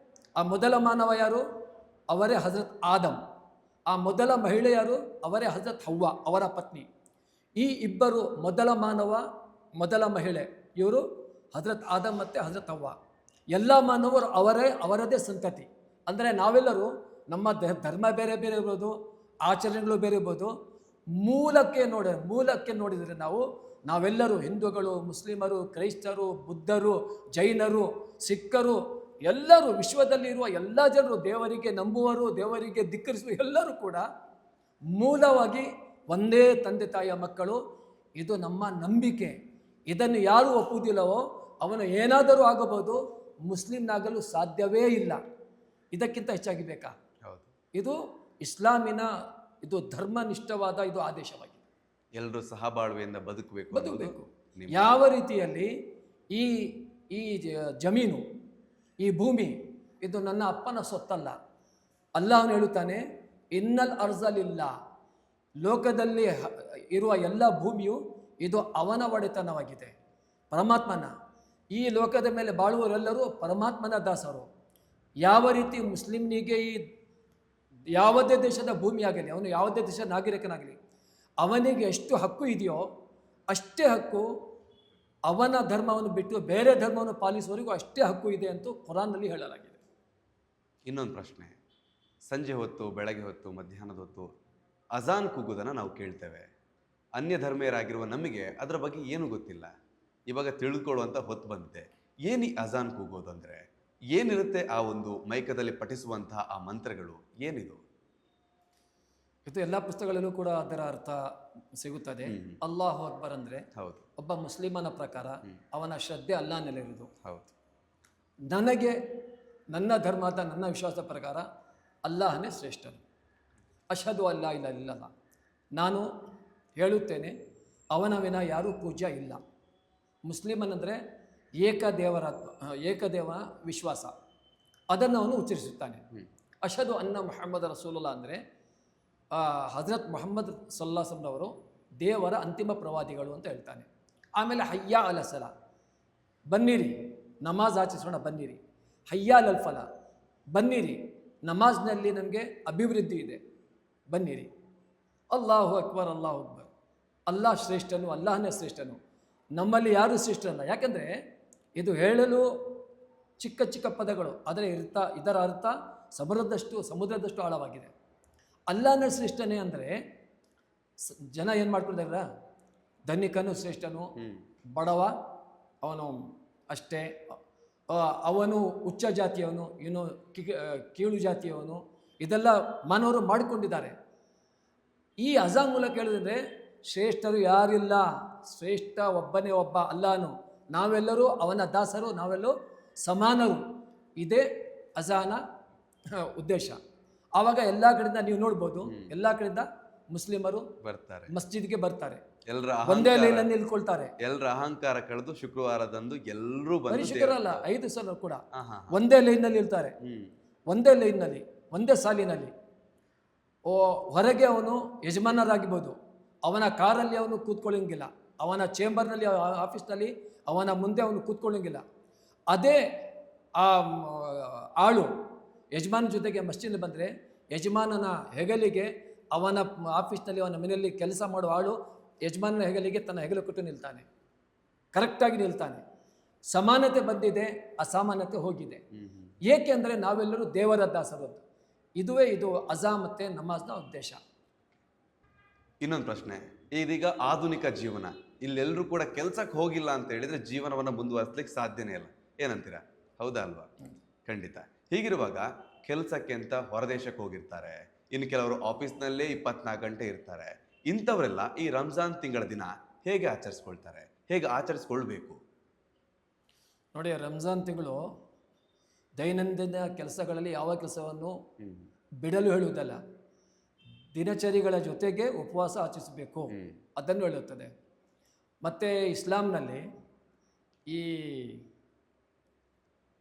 ಆ ಮೊದಲ ಮಾನವ ಯಾರು? ಅವರೇ ಹಜರತ್ ಆದಮ್. ಆ ಮೊದಲ ಮಹಿಳೆ ಯಾರು? ಅವರೇ ಹಜರತ್ ಹವ್ವ, ಅವರ ಪತ್ನಿ. ಈ ಇಬ್ಬರು, ಮೊದಲ ಮಾನವ ಮೊದಲ ಮಹಿಳೆ, ಇವರು ಹಜರತ್ ಆದಮ್ ಮತ್ತು ಹಜರತ್ ಹವ್ವ. ಎಲ್ಲ ಮಾನವರು ಅವರದೇ ಸಂತತಿ. ಅಂದರೆ ನಾವೆಲ್ಲರೂ ನಮ್ಮ ಧರ್ಮ ಬೇರೆ ಬೇರೆ ಇರ್ಬೋದು, ಆಚರಣೆಗಳು ಬೇರೆ ಇರ್ಬೋದು, ಮೂಲಕ್ಕೆ ನೋಡಿದರೆ ನಾವೆಲ್ಲರೂ ಹಿಂದೂಗಳು, ಮುಸ್ಲಿಮರು, ಕ್ರೈಸ್ತರು, ಬುದ್ಧರು, ಜೈನರು, ಸಿಖ್ಖರು, ಎಲ್ಲರೂ ವಿಶ್ವದಲ್ಲಿ ಇರುವ ಎಲ್ಲ ಜನರು, ದೇವರಿಗೆ ನಂಬುವರು, ದೇವರಿಗೆ ಧಿಕ್ಕರಿಸುವ ಎಲ್ಲರೂ ಕೂಡ ಮೂಲವಾಗಿ ಒಂದೇ ತಂದೆ ತಾಯಿಯ ಮಕ್ಕಳು. ಇದು ನಮ್ಮ ನಂಬಿಕೆ. ಇದನ್ನು ಯಾರು ಒಪ್ಪುವುದಿಲ್ಲವೋ ಅವನು ಏನಾದರೂ ಆಗಬಹುದು, ಮುಸ್ಲಿಮ್ನಾಗಲು ಸಾಧ್ಯವೇ ಇಲ್ಲ. ಇದಕ್ಕಿಂತ ಹೆಚ್ಚಾಗಿ ಬೇಕಾ? ಇದು ಇಸ್ಲಾಮಿನ ಇದು ಧರ್ಮನಿಷ್ಠವಾದ ಇದು ಆದೇಶವಾಗಿದೆ. ಎಲ್ಲರೂ ಸಹಬಾಳ್ವೆಯಿಂದ ಬದುಕಬೇಕು. ಯಾವ ರೀತಿಯಲ್ಲಿ ಈ ಜಮೀನು, ಈ ಭೂಮಿ ಇದು ನನ್ನ ಅಪ್ಪನ ಸೊತ್ತಲ್ಲ. ಅಲ್ಲಾಹನು ಹೇಳುತ್ತಾನೆ, ಇನ್ನಲ್ ಅರ್ಜಲಿಲ್ಲ, ಲೋಕದಲ್ಲಿ ಇರುವ ಎಲ್ಲ ಭೂಮಿಯು ಇದು ಅವನ ಒಡೆತನವಾಗಿದೆ, ಪರಮಾತ್ಮನ. ಈ ಲೋಕದ ಮೇಲೆ ಬಾಳುವವರೆಲ್ಲರೂ ಪರಮಾತ್ಮನ ದಾಸರು. ಯಾವ ರೀತಿ ಮುಸ್ಲಿಮ್ನಿಗೆ ಈ ಯಾವುದೇ ದೇಶದ ಭೂಮಿಯಾಗಲಿ, ಅವನು ಯಾವುದೇ ದೇಶದ ನಾಗರಿಕನಾಗಲಿ, ಅವನಿಗೆ ಎಷ್ಟು ಹಕ್ಕು ಇದೆಯೋ ಅಷ್ಟೇ ಹಕ್ಕು ಅವನ ಧರ್ಮವನ್ನು ಬಿಟ್ಟು ಬೇರೆ ಧರ್ಮವನ್ನು ಪಾಲಿಸುವವರಿಗೂ ಅಷ್ಟೇ ಹಕ್ಕು ಇದೆ ಅಂತ ಕುರಾನ್ನಲ್ಲಿ ಹೇಳಲಾಗಿದೆ. ಇನ್ನೊಂದು ಪ್ರಶ್ನೆ, ಸಂಜೆ ಹೊತ್ತು, ಬೆಳಗ್ಗೆ ಹೊತ್ತು, ಮಧ್ಯಾಹ್ನದ ಹೊತ್ತು ಅಜಾನ್ ಕೂಗುವುದನ್ನು ನಾವು ಕೇಳ್ತೇವೆ. ಅನ್ಯ ಧರ್ಮೀಯರಾಗಿರುವ ನಮಗೆ ಅದರ ಬಗ್ಗೆ ಏನೂ ಗೊತ್ತಿಲ್ಲ. ಇವಾಗ ತಿಳಿದುಕೊಳ್ಳುವಂಥ ಹೊತ್ತು ಬಂದಿದೆ. ಏನು ಈ ಅಜಾನ್ ಕೂಗೋದು ಅಂದರೆ ಏನಿರುತ್ತೆ? ಆ ಒಂದು ಮೈಕದಲ್ಲಿ ಪಠಿಸುವಂತಹ ಆ ಮಂತ್ರಗಳು ಏನಿದು? ಇದು ಎಲ್ಲ ಪುಸ್ತಕಗಳಲ್ಲೂ ಕೂಡ ಅದರ ಅರ್ಥ ಸಿಗುತ್ತದೆ. ಅಲ್ಲಾಹು ಅಕ್ಬರ್ ಅಂದರೆ ಹೌದು, ಒಬ್ಬ ಮುಸ್ಲಿಮನ ಪ್ರಕಾರ ಅವನ ಶ್ರದ್ಧೆ ಅಲ್ಲಾಹನಲ್ಲಿರುವುದು. ಹೌದು. ನನಗೆ ನನ್ನ ಧರ್ಮದ ನನ್ನ ವಿಶ್ವಾಸದ ಪ್ರಕಾರ ಅಲ್ಲಾಹನೇ ಶ್ರೇಷ್ಠನು. ಅಶ್ಹದು ಅಲ್ಲಾ ಇಲ್ಲ ಇಲ್ಲಲ್ಲ, ನಾನು ಹೇಳುತ್ತೇನೆ ಅವನ ವಿನ ಯಾರೂ ಪೂಜ್ಯ ಇಲ್ಲ. ಮುಸ್ಲಿಮನಂದರೆ ಏಕದೇವ ವಿಶ್ವಾಸ, ಅದನ್ನು ಅವನು ಉಚ್ಚರಿಸುತ್ತಾನೆ. ಅಶ್ಹದು ಅನ್ನ ಮುಹಮ್ಮದ್ ರಸೂಲುಲ್ಲಾ ಅಂದರೆ ಹಜರತ್ ಮೊಹಮ್ಮದ್ ಸಲ್ಲಾಸಮ್ನವರು ದೇವರ ಅಂತಿಮ ಪ್ರವಾದಿಗಳು ಅಂತ ಹೇಳ್ತಾನೆ. ಆಮೇಲೆ ಹಯ್ಯಾ ಅಲ ಸಲಾ, ಬನ್ನಿರಿ ನಮಾಜ್ ಆಚರಿಸೋಣ ಬನ್ನಿರಿ. ಹಯ್ಯಾ ಅಲ್ ಫಲ, ಬನ್ನಿರಿ ನಮಾಜ್ನಲ್ಲಿ ನಮಗೆ ಅಭಿವೃದ್ಧಿ ಇದೆ, ಬನ್ನಿರಿ. ಅಲ್ಲಾಹು ಅಕ್ಬರ್, ಅಲ್ಲಾಹು ಅಕ್ಬರ್, ಅಲ್ಲಾಹ್ ಶ್ರೇಷ್ಠನು, ಅಲ್ಲಾಹನೇ ಶ್ರೇಷ್ಠನು, ನಮ್ಮಲ್ಲಿ ಯಾರೂ ಶ್ರೇಷ್ಠನಲ್ಲ. ಯಾಕೆಂದರೆ ಇದು ಹೇಳಲು ಚಿಕ್ಕ ಚಿಕ್ಕ ಪದಗಳು, ಆದರೆ ಇದರ ಅರ್ಥ ಸಮುದ್ರದಷ್ಟು ಆಳವಾಗಿದೆ. ಅಲ್ಲಾಹನೇ ಶ್ರೇಷ್ಠನೇ ಅಂದರೆ ಜನ ಏನು ಮಾಡ್ಕೊಳ್ತಾರ, ಧನಿಕನು ಶ್ರೇಷ್ಠನು, ಬಡವ ಅವನು ಅಷ್ಟೇ, ಅವನು ಉಚ್ಚ ಜಾತಿಯವನು, ಇವನು ಕೀಳು ಜಾತಿಯವನು, ಇದೆಲ್ಲ ಮಾನವರು ಮಾಡಿಕೊಂಡಿದ್ದಾರೆ. ಈ ಅಜಾನ್ ಮೂಲಕ ಹೇಳಿದ್ರೆ ಶ್ರೇಷ್ಠರು ಯಾರಿಲ್ಲ, ಶ್ರೇಷ್ಠ ಒಬ್ಬನೇ ಒಬ್ಬ ಅಲ್ಲಾಹನು, ನಾವೆಲ್ಲರೂ ಅವನ ದಾಸರು, ನಾವೆಲ್ಲರೂ ಸಮಾನರು. ಇದೇ ಅಜಾನ ಉದ್ದೇಶ. ಆವಾಗ ಎಲ್ಲ ಕಡೆಯಿಂದ ನೀವು ನೋಡ್ಬೋದು, ಎಲ್ಲ ಕಡೆಯಿಂದ ಮುಸ್ಲಿಮರು ಬರ್ತಾರೆ, ಮಸ್ಜಿದ್ಗೆ ಬರ್ತಾರೆ, ಒಂದೇ ಲೈನಲ್ಲಿ ನಿಲ್ಕೊಳ್ತಾರೆ. ಎಲ್ಲರ ಅಹಂಕಾರ ಕಳೆದು ಶುಕ್ರವಾರದಂದು ಎಲ್ಲರೂ ಶುಕ್ರವಾರ 5 ಸಲ ಕೂಡ ಒಂದೇ ಲೈನ್ನಲ್ಲಿ ಇರ್ತಾರೆ, ಒಂದೇ ಲೈನ್ನಲ್ಲಿ, ಒಂದೇ ಸಾಲಿನಲ್ಲಿ. ಹೊರಗೆ ಅವನು ಯಜಮಾನರಾಗಿರ್ಬೋದು, ಅವನ ಕಾರಲ್ಲಿ ಅವನು ಕೂತ್ಕೊಳ್ಳೋಂಗಿಲ್ಲ, ಅವನ ಚೇಂಬರ್ನಲ್ಲಿ, ಆಫೀಸ್ನಲ್ಲಿ ಅವನ ಮುಂದೆ ಅವನು ಕೂತ್ಕೊಳ್ಳೋಂಗಿಲ್ಲ. ಅದೇ ಆ ಆಳು ಯಜಮಾನ ಜೊತೆಗೆ ಮಸ್ಜಿದ್ ಬಂದರೆ ಯಜಮಾನನ ಹೆಗಲಿಗೆ, ಅವನ ಆಫೀಸ್ನಲ್ಲಿ ಅವನ ಮನೆಯಲ್ಲಿ ಕೆಲಸ ಮಾಡುವ ಆಳು ಯಜಮಾನನ ಹೆಗಲಿಗೆ ತನ್ನ ಹೆಗಲು ಕೊಟ್ಟು ನಿಲ್ತಾನೆ, ಕರೆಕ್ಟಾಗಿ ನಿಲ್ತಾನೆ. ಸಮಾನತೆ ಬಂದಿದೆ, ಅಸಮಾನತೆ ಹೋಗಿದೆ. ಏಕೆಂದರೆ ನಾವೆಲ್ಲರೂ ದೇವರ ದಾಸರು. ಇದು ಅಜಾ ಮತ್ತು ನಮಾಜ್ನ ಉದ್ದೇಶ. ಇನ್ನೊಂದು ಪ್ರಶ್ನೆ, ಇದೀಗ ಆಧುನಿಕ ಜೀವನ, ಇಲ್ಲೆಲ್ಲರೂ ಕೂಡ ಕೆಲಸಕ್ಕೆ ಹೋಗಿಲ್ಲ ಅಂತ ಹೇಳಿದ್ರೆ ಜೀವನವನ್ನು ಮುಂದುವರಿಸಲಿಕ್ಕೆ ಸಾಧ್ಯನೇ ಇಲ್ಲ. ಏನಂತೀರಾ? ಹೌದಾ ಅಲ್ವಾ? ಖಂಡಿತ. ಹೀಗಿರುವಾಗ ಕೆಲಸಕ್ಕೆ ಅಂತ ಹೊರದೇಶಕ್ಕೆ ಹೋಗಿರ್ತಾರೆ, ಇನ್ನು ಕೆಲವರು ಆಫೀಸ್ನಲ್ಲೇ 24 ಗಂಟೆ ಇರ್ತಾರೆ. ಇಂಥವರೆಲ್ಲ ಈ ರಂಜಾನ್ ತಿಂಗಳ ದಿನ ಹೇಗೆ ಆಚರಿಸ್ಕೊಳ್ತಾರೆ, ಹೇಗೆ ಆಚರಿಸ್ಕೊಳ್ಬೇಕು? ನೋಡಿ, ರಂಜಾನ್ ತಿಂಗಳು ದೈನಂದಿನ ಕೆಲಸಗಳಲ್ಲಿ ಯಾವ ಕೆಲಸವನ್ನು ಬಿಡಲು ಹೇಳುವುದಲ್ಲ, ದಿನಚರಿಗಳ ಜೊತೆಗೆ ಉಪವಾಸ ಆಚರಿಸಬೇಕು ಅದನ್ನು ಹೇಳುತ್ತದೆ. ಮತ್ತು ಇಸ್ಲಾಂನಲ್ಲಿ ಈ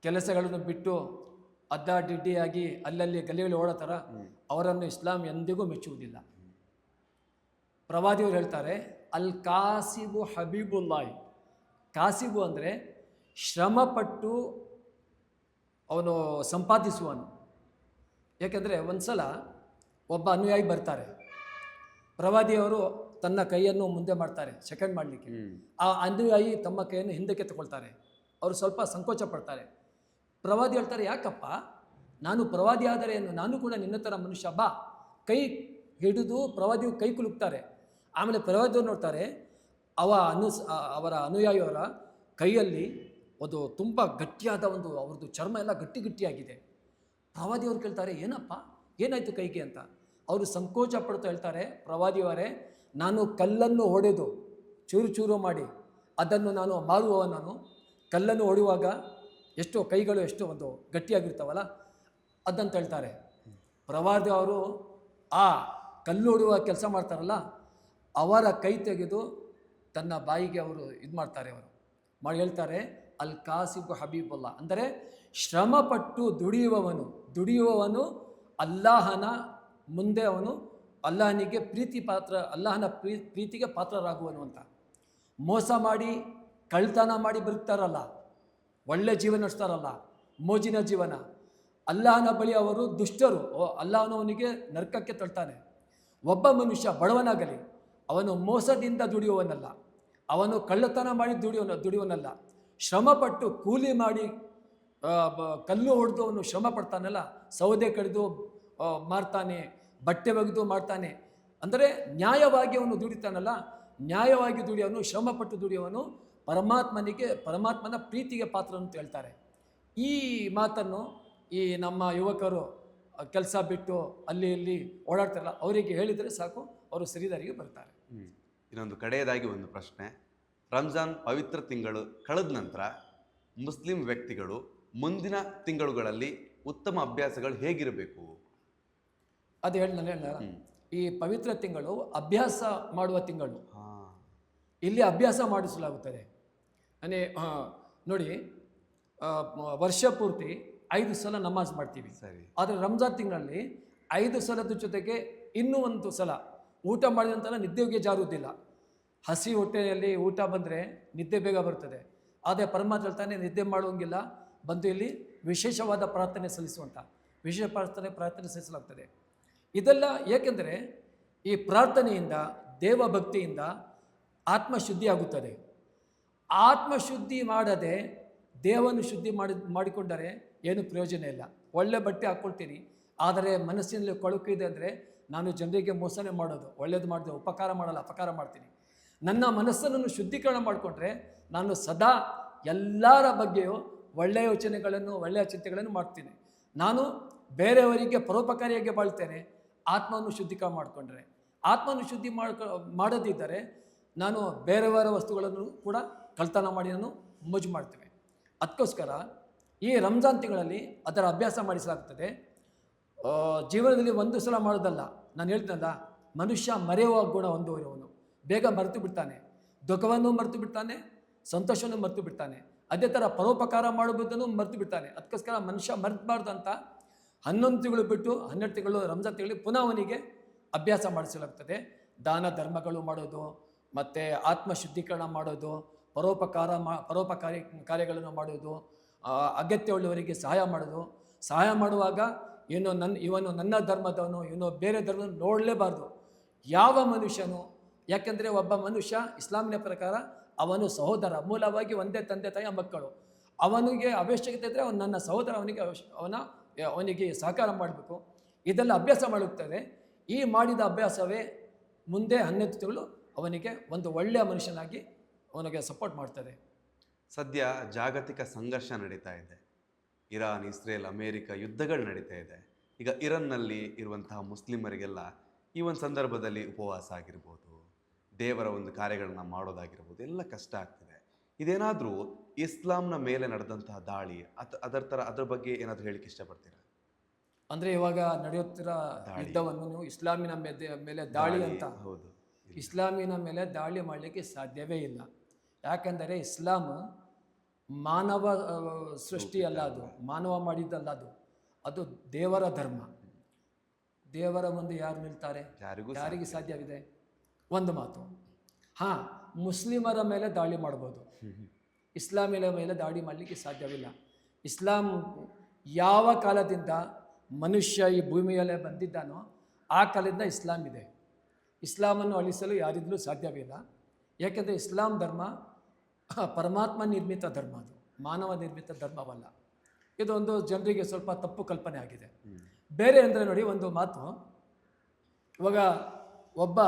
ಕೆಲಸಗಳನ್ನು ಬಿಟ್ಟು ಅಡ್ಡಾಡಿಡ್ಡಿಯಾಗಿ ಅಲ್ಲಲ್ಲಿ ಗಲಿಗಳು ಓಡೋ ಥರ ಅವರನ್ನು ಇಸ್ಲಾಂ ಎಂದಿಗೂ ಮೆಚ್ಚುವುದಿಲ್ಲ. ಪ್ರವಾದಿಯವರು ಹೇಳ್ತಾರೆ, ಅಲ್ ಕಾಸಿಬು ಹಬೀಬುಲ್ಲಾಹಿ. ಕಾಸಿಬು ಅಂದರೆ ಶ್ರಮಪಟ್ಟು ಅವನು ಸಂಪಾದಿಸುವನು. ಏಕೆಂದರೆ ಒಂದು ಸಲ ಒಬ್ಬ ಅನುಯಾಯಿ ಬರ್ತಾರೆ, ಪ್ರವಾದಿಯವರು ತನ್ನ ಕೈಯನ್ನು ಮುಂದೆ ಮಾಡ್ತಾರೆ ಸೆಕೆಂಡ್ ಮಾಡಲಿಕ್ಕೆ. ಆ ಅನುಯಾಯಿ ತಮ್ಮ ಕೈಯನ್ನು ಹಿಂದಕ್ಕೆ ತಗೊಳ್ತಾರೆ. ಅವರು ಸ್ವಲ್ಪ ಸಂಕೋಚ ಪಡ್ತಾರೆ. ಪ್ರವಾದಿ ಹೇಳ್ತಾರೆ, ಯಾಕಪ್ಪ, ನಾನು ಪ್ರವಾದಿ ಆದರೆ ಏನು, ನಾನು ಕೂಡ ನಿನ್ನ ಥರ ಮನುಷ್ಯ, ಬಾ. ಕೈ ಹಿಡಿದು ಪ್ರವಾದಿಯು ಕೈ ಕುಲುಕ್ತಾರೆ. ಆಮೇಲೆ ಪ್ರವಾದಿಯವರು ನೋಡ್ತಾರೆ, ಅವರ ಅನುಯಾಯಿಯವರ ಕೈಯಲ್ಲಿ ಅದು ತುಂಬ ಗಟ್ಟಿಯಾದ ಅವ್ರದ್ದು ಚರ್ಮ ಎಲ್ಲ ಗಟ್ಟಿಯಾಗಿದೆ. ಪ್ರವಾದಿಯವರು ಕೇಳ್ತಾರೆ, ಏನಪ್ಪ ಏನಾಯಿತು ಕೈಗೆ ಅಂತ. ಅವರು ಸಂಕೋಚ ಪಡ್ತಾ ಹೇಳ್ತಾರೆ, ಪ್ರವಾದಿಯವರೇ, ನಾನು ಕಲ್ಲನ್ನು ಹೊಡೆದು ಚೂರು ಚೂರು ಮಾಡಿ ಅದನ್ನು ನಾನು ಮಾರುವವನು. ಕಲ್ಲನ್ನು ಹೊಡೆಯುವಾಗ ಎಷ್ಟೋ ಕೈಗಳು ಎಷ್ಟೋ ಗಟ್ಟಿಯಾಗಿರ್ತಾವಲ್ಲ ಅದಂತ ಹೇಳ್ತಾರೆ. ಪ್ರವಾದಿ ಅವರು ಆ ಕಲ್ಲು ಹೊಡೆಯುವ ಕೆಲಸ ಮಾಡ್ತಾರಲ್ಲ, ಅವರ ಕೈ ತೆಗೆದು ತನ್ನ ಬಾಯಿಗೆ ಅವರು ಇದು ಮಾಡ್ತಾರೆ. ಅವರು ಮಾಡಿ ಹೇಳ್ತಾರೆ, ಅಲ್ ಕಾಸಿಬು ಹಬೀಬುಲ್ಲಾ, ಅಂದರೆ ಶ್ರಮಪಟ್ಟು ದುಡಿಯುವವನು ಅಲ್ಲಾಹನ ಮುಂದೆ ಅವನು ಅಲ್ಲಾಹನಿಗೆ ಅಲ್ಲಾಹನ ಪ್ರೀತಿಗೆ ಪಾತ್ರರಾಗುವನು ಅಂತ. ಮೋಸ ಮಾಡಿ ಕಳ್ತನ ಮಾಡಿ ಬದುಕ್ತಾರಲ್ಲ, ಒಳ್ಳೆ ಜೀವನ ನಡೆಸ್ತಾರಲ್ಲ, ಮೋಜಿನ ಜೀವನ, ಅಲ್ಲಾಹನ ಬಳಿ ಅವರು ದುಷ್ಟರು. ಅಲ್ಲಾಹನವನಿಗೆ ನರಕಕ್ಕೆ ತಳ್ತಾನೆ. ಒಬ್ಬ ಮನುಷ್ಯ ಬಡವನಾಗಲಿ, ಅವನು ಮೋಸದಿಂದ ದುಡಿಯುವವನಲ್ಲ, ಅವನು ಕಳ್ಳತನ ಮಾಡಿ ದುಡಿಯುವನಲ್ಲ, ಶ್ರಮಪಟ್ಟು ಕೂಲಿ ಮಾಡಿ ಕಲ್ಲು ಹೊಡೆದು ಅವನು ಶ್ರಮ ಪಡ್ತಾನಲ್ಲ, ಸೌದೆ ಕಡಿದು ಮಾರ್ತಾನೆ, ಬಟ್ಟೆ ಒಗೆದು ಮಾಡ್ತಾನೆ, ಅಂದರೆ ನ್ಯಾಯವಾಗಿ ಅವನು ದುಡಿತಾನಲ್ಲ, ನ್ಯಾಯವಾಗಿ ದುಡಿಯೋನು, ಶ್ರಮಪಟ್ಟು ದುಡಿಯೋನು ಪರಮಾತ್ಮನ ಪ್ರೀತಿಗೆ ಪಾತ್ರ ಅಂತ ಹೇಳ್ತಾರೆ. ಈ ಮಾತನ್ನು ಈ ನಮ್ಮ ಯುವಕರು ಕೆಲಸ ಬಿಟ್ಟು ಅಲ್ಲಿ ಇಲ್ಲಿ ಓಡಾಡ್ತಾರಲ್ಲ, ಅವರಿಗೆ ಹೇಳಿದರೆ ಸಾಕು, ಅವರು ಸರಿದಾರಿಗೆ ಬರ್ತಾರೆ. ಇನ್ನೊಂದು ಕಡೆಯದಾಗಿ ಒಂದು ಪ್ರಶ್ನೆ, ರಂಜಾನ್ ಪವಿತ್ರ ತಿಂಗಳು ಕಳೆದ ನಂತರ ಮುಸ್ಲಿಂ ವ್ಯಕ್ತಿಗಳು ಮುಂದಿನ ತಿಂಗಳುಗಳಲ್ಲಿ ಉತ್ತಮ ಅಭ್ಯಾಸಗಳು ಹೇಗಿರಬೇಕು? ಅದು ಹೇಳ ಈ ಪವಿತ್ರ ತಿಂಗಳು ಅಭ್ಯಾಸ ಮಾಡುವ ತಿಂಗಳು. ಇಲ್ಲಿ ಅಭ್ಯಾಸ ಮಾಡಿಸಲಾಗುತ್ತದೆ. ನೋಡಿ, ವರ್ಷ ಪೂರ್ತಿ 5 ಸಲ ನಮಾಜ್ ಮಾಡ್ತೀವಿ. ಆದರೆ ರಂಜಾನ್ ತಿಂಗಳಲ್ಲಿ 5 ಸಲದ ಜೊತೆಗೆ ಇನ್ನೂ ಒಂದು ಸಲ ಊಟ ಮಾಡಿದ ನಂತರ ನಿದ್ದೆಗೆ ಜಾರುವುದಿಲ್ಲ. ಹಸಿ ಹೊಟ್ಟೆಯಲ್ಲಿ ಊಟ ಬಂದರೆ ನಿದ್ದೆ ಬೇಗ ಬರ್ತದೆ. ಆದರೆ ಪರಮಾತ್ಮ ಹೇಳ್ತಾನೆ, ನಿದ್ದೆ ಮಾಡುವಂಗಿಲ್ಲ, ಬಂದು ಇಲ್ಲಿ ವಿಶೇಷವಾದ ಪ್ರಾರ್ಥನೆ ಸಲ್ಲಿಸುವಂಥ ವಿಶೇಷ ಪ್ರಾರ್ಥನೆ ಸಲ್ಲಿಸಲಾಗ್ತದೆ. ಇದೆಲ್ಲ ಏಕೆಂದರೆ ಈ ಪ್ರಾರ್ಥನೆಯಿಂದ, ದೇವಭಕ್ತಿಯಿಂದ ಆತ್ಮಶುದ್ಧಿ ಆಗುತ್ತದೆ. ಆತ್ಮಶುದ್ಧಿ ಮಾಡದೆ ದೇವನು ಶುದ್ಧಿ ಮಾಡಿಕೊಂಡರೆ ಏನು ಪ್ರಯೋಜನ ಇಲ್ಲ. ಒಳ್ಳೆ ಬಟ್ಟೆ ಹಾಕ್ಕೊಳ್ತೀನಿ, ಆದರೆ ಮನಸ್ಸಿನಲ್ಲಿ ಕೊಳಕು ಇದೆ ಅಂದರೆ ನಾನು ಜನರಿಗೆ ಮೋಸನೆ ಮಾಡೋದು, ಒಳ್ಳೇದು ಮಾಡಿದೆ, ಉಪಕಾರ ಮಾಡಲ್ಲ, ಅಪಕಾರ ಮಾಡ್ತೀನಿ. ನನ್ನ ಮನಸ್ಸನ್ನು ಶುದ್ಧೀಕರಣ ಮಾಡಿಕೊಂಡ್ರೆ ನಾನು ಸದಾ ಎಲ್ಲರ ಬಗ್ಗೆಯೂ ಒಳ್ಳೆಯ ಯೋಚನೆಗಳನ್ನು, ಒಳ್ಳೆಯ ಚಿಂತೆಗಳನ್ನು ಮಾಡ್ತೀನಿ. ನಾನು ಬೇರೆಯವರಿಗೆ ಪರೋಪಕಾರಿಯಾಗಿ ಬಾಳ್ತೇನೆ. ಆತ್ಮವನ್ನು ಶುದ್ಧೀಕರಣ ಮಾಡಿಕೊಂಡ್ರೆ, ಆತ್ಮವನ್ನು ಶುದ್ಧಿ ಮಾಡದಿದ್ದರೆ ನಾನು ಬೇರೆಯವರ ವಸ್ತುಗಳನ್ನು ಕೂಡ ಕಳ್ತನ ಮಾಡಿ ನಾನು ಮೋಜು ಮಾಡ್ತೇವೆ. ಅದಕ್ಕೋಸ್ಕರ ಈ ರಂಜಾನ್ ತಿಂಗಳಲ್ಲಿ ಅದರ ಅಭ್ಯಾಸ ಮಾಡಿಸಲಾಗ್ತದೆ. ಜೀವನದಲ್ಲಿ ಒಂದು ಸಲ ಮಾಡೋದಲ್ಲ. ನಾನು ಹೇಳ್ತೇನಲ್ಲ, ಮನುಷ್ಯ ಮರೆಯುವ ಗುಣ ಹೊಂದುವವನು, ಬೇಗ ಮರೆತು ಬಿಡ್ತಾನೆ, ದುಃಖವನ್ನು ಮರೆತು ಬಿಡ್ತಾನೆ, ಸಂತೋಷವನ್ನು ಮರೆತು ಬಿಡ್ತಾನೆ, ಅದೇ ಥರ ಪರೋಪಕಾರ ಮಾಡುವುದನ್ನು ಮರೆತು ಬಿಡ್ತಾನೆ. ಅದಕ್ಕೋಸ್ಕರ ಮನುಷ್ಯ ಮರೆತಬಾರ್ದು ಅಂತ 11 ತಿಂಗಳು ಬಿಟ್ಟು 12 ತಿಂಗಳು ರಂಜಾನ್ ತಿಂಗಳಿಗೆ ಪುನಃ ಅವನಿಗೆ ಅಭ್ಯಾಸ ಮಾಡಿಸಲಾಗ್ತದೆ. ದಾನ ಧರ್ಮಗಳು ಮಾಡೋದು, ಮತ್ತು ಆತ್ಮ ಶುದ್ಧೀಕರಣ ಮಾಡೋದು, ಪರೋಪಕಾರಿ ಕಾರ್ಯಗಳನ್ನು ಮಾಡೋದು, ಅಗತ್ಯವುಳ್ಳವರಿಗೆ ಸಹಾಯ ಮಾಡೋದು. ಸಹಾಯ ಮಾಡುವಾಗ ಇವನು ನನ್ನ ಧರ್ಮದವನು, ಇವನು ಬೇರೆ ಧರ್ಮ ನೋಡಲೇಬಾರ್ದು ಯಾವ ಮನುಷ್ಯನು. ಯಾಕೆಂದರೆ ಒಬ್ಬ ಮನುಷ್ಯ ಇಸ್ಲಾಮಿನ ಪ್ರಕಾರ ಅವನು ಸಹೋದರ, ಮೂಲವಾಗಿ ಒಂದೇ ತಂದೆ ತಾಯಿಯ ಮಕ್ಕಳು. ಅವನಿಗೆ ಅವಶ್ಯಕತೆ ಇದ್ದರೆ ಅವನು ನನ್ನ ಸಹೋದರ, ಅವನಿಗೆ ಸಹಕಾರ ಮಾಡಬೇಕು. ಇದೆಲ್ಲ ಅಭ್ಯಾಸ ಮಾಡುತ್ತದೆ. ಈ ಮಾಡಿದ ಅಭ್ಯಾಸವೇ ಮುಂದೆ 12 ತಿಂಗಳು ಅವನಿಗೆ ಒಂದು ಒಳ್ಳೆಯ ಮನುಷ್ಯನಾಗಿ ಅವನಿಗೆ ಸಪೋರ್ಟ್ ಮಾಡ್ತದೆ. ಸದ್ಯ ಜಾಗತಿಕ ಸಂಘರ್ಷ ನಡೀತಾ ಇದೆ. ಇರಾನ್, ಇಸ್ರೇಲ್, ಅಮೇರಿಕ ಯುದ್ಧಗಳು ನಡೀತಾ ಇದೆ. ಈಗ ಇರಾನ್ನಲ್ಲಿ ಇರುವಂತಹ ಮುಸ್ಲಿಮರಿಗೆಲ್ಲ ಈ ಒಂದು ಸಂದರ್ಭದಲ್ಲಿ ಉಪವಾಸ ಆಗಿರ್ಬೋದು, ದೇವರ ಒಂದು ಕಾರ್ಯಗಳನ್ನ ಮಾಡೋದಾಗಿರ್ಬೋದು, ಎಲ್ಲ ಕಷ್ಟ ಆಗ್ತಿದೆ. ಇದೇನಾದರೂ ಇಸ್ಲಾಂನ ಮೇಲೆ ನಡೆದಂತಹ ದಾಳಿ ಅದರ ಬಗ್ಗೆ ಏನಾದರೂ ಹೇಳಿಕ್ಕೆ ಇಷ್ಟಪಡ್ತೀರಾ? ಅಂದರೆ ಇವಾಗ ನಡೆಯುತ್ತಿರೋ ಯುದ್ಧವನ್ನು ನೀವು ಇಸ್ಲಾಮಿನ ಮೇಲೆ ದಾಳಿ ಅಂತ, ಹೌದು, ಇಸ್ಲಾಮಿನ ಮೇಲೆ ದಾಳಿ ಮಾಡಲಿಕ್ಕೆ ಸಾಧ್ಯವೇ ಇಲ್ಲ. ಯಾಕೆಂದರೆ ಇಸ್ಲಾಂ ಮಾನವ ಸೃಷ್ಟಿ ಅಲ್ಲ, ಅದು ಮಾನವ ಮಾಡಿದ್ದಲ್ಲ, ಅದು ದೇವರ ಧರ್ಮ. ದೇವರ ಮುಂದೆ ಯಾರು ನಿಲ್ತಾರೆ? ಯಾರಿಗೆ ಸಾಧ್ಯವಿದೆ? ಒಂದು ಮಾತು. ಹಾಂ, ಮುಸ್ಲಿಮರ ಮೇಲೆ ದಾಳಿ ಮಾಡ್ಬೋದು, ಇಸ್ಲಾಮಿನ ಮೇಲೆ ದಾಳಿ ಮಾಡಲಿಕ್ಕೆ ಸಾಧ್ಯವಿಲ್ಲ. ಇಸ್ಲಾಂ ಯಾವ ಕಾಲದಿಂದ ಮನುಷ್ಯ ಈ ಭೂಮಿಯಲ್ಲೇ ಬಂದಿದ್ದಾನೋ ಆ ಕಾಲದಿಂದ ಇಸ್ಲಾಂ ಇದೆ. ಇಸ್ಲಾಮನ್ನು ಅಳಿಸಲು ಯಾರಿದ್ರೂ ಸಾಧ್ಯವಿಲ್ಲ. ಯಾಕೆಂದರೆ ಇಸ್ಲಾಂ ಧರ್ಮ ಪರಮಾತ್ಮ ನಿರ್ಮಿತ ಧರ್ಮ, ಅದು ಮಾನವ ನಿರ್ಮಿತ ಧರ್ಮವಲ್ಲ. ಇದೊಂದು ಜನರಿಗೆ ಸ್ವಲ್ಪ ತಪ್ಪು ಕಲ್ಪನೆ ಆಗಿದೆ. ಬೇರೆ ಅಂದರೆ ನೋಡಿ, ಒಂದು ಮಾತು, ಇವಾಗ ಒಬ್ಬ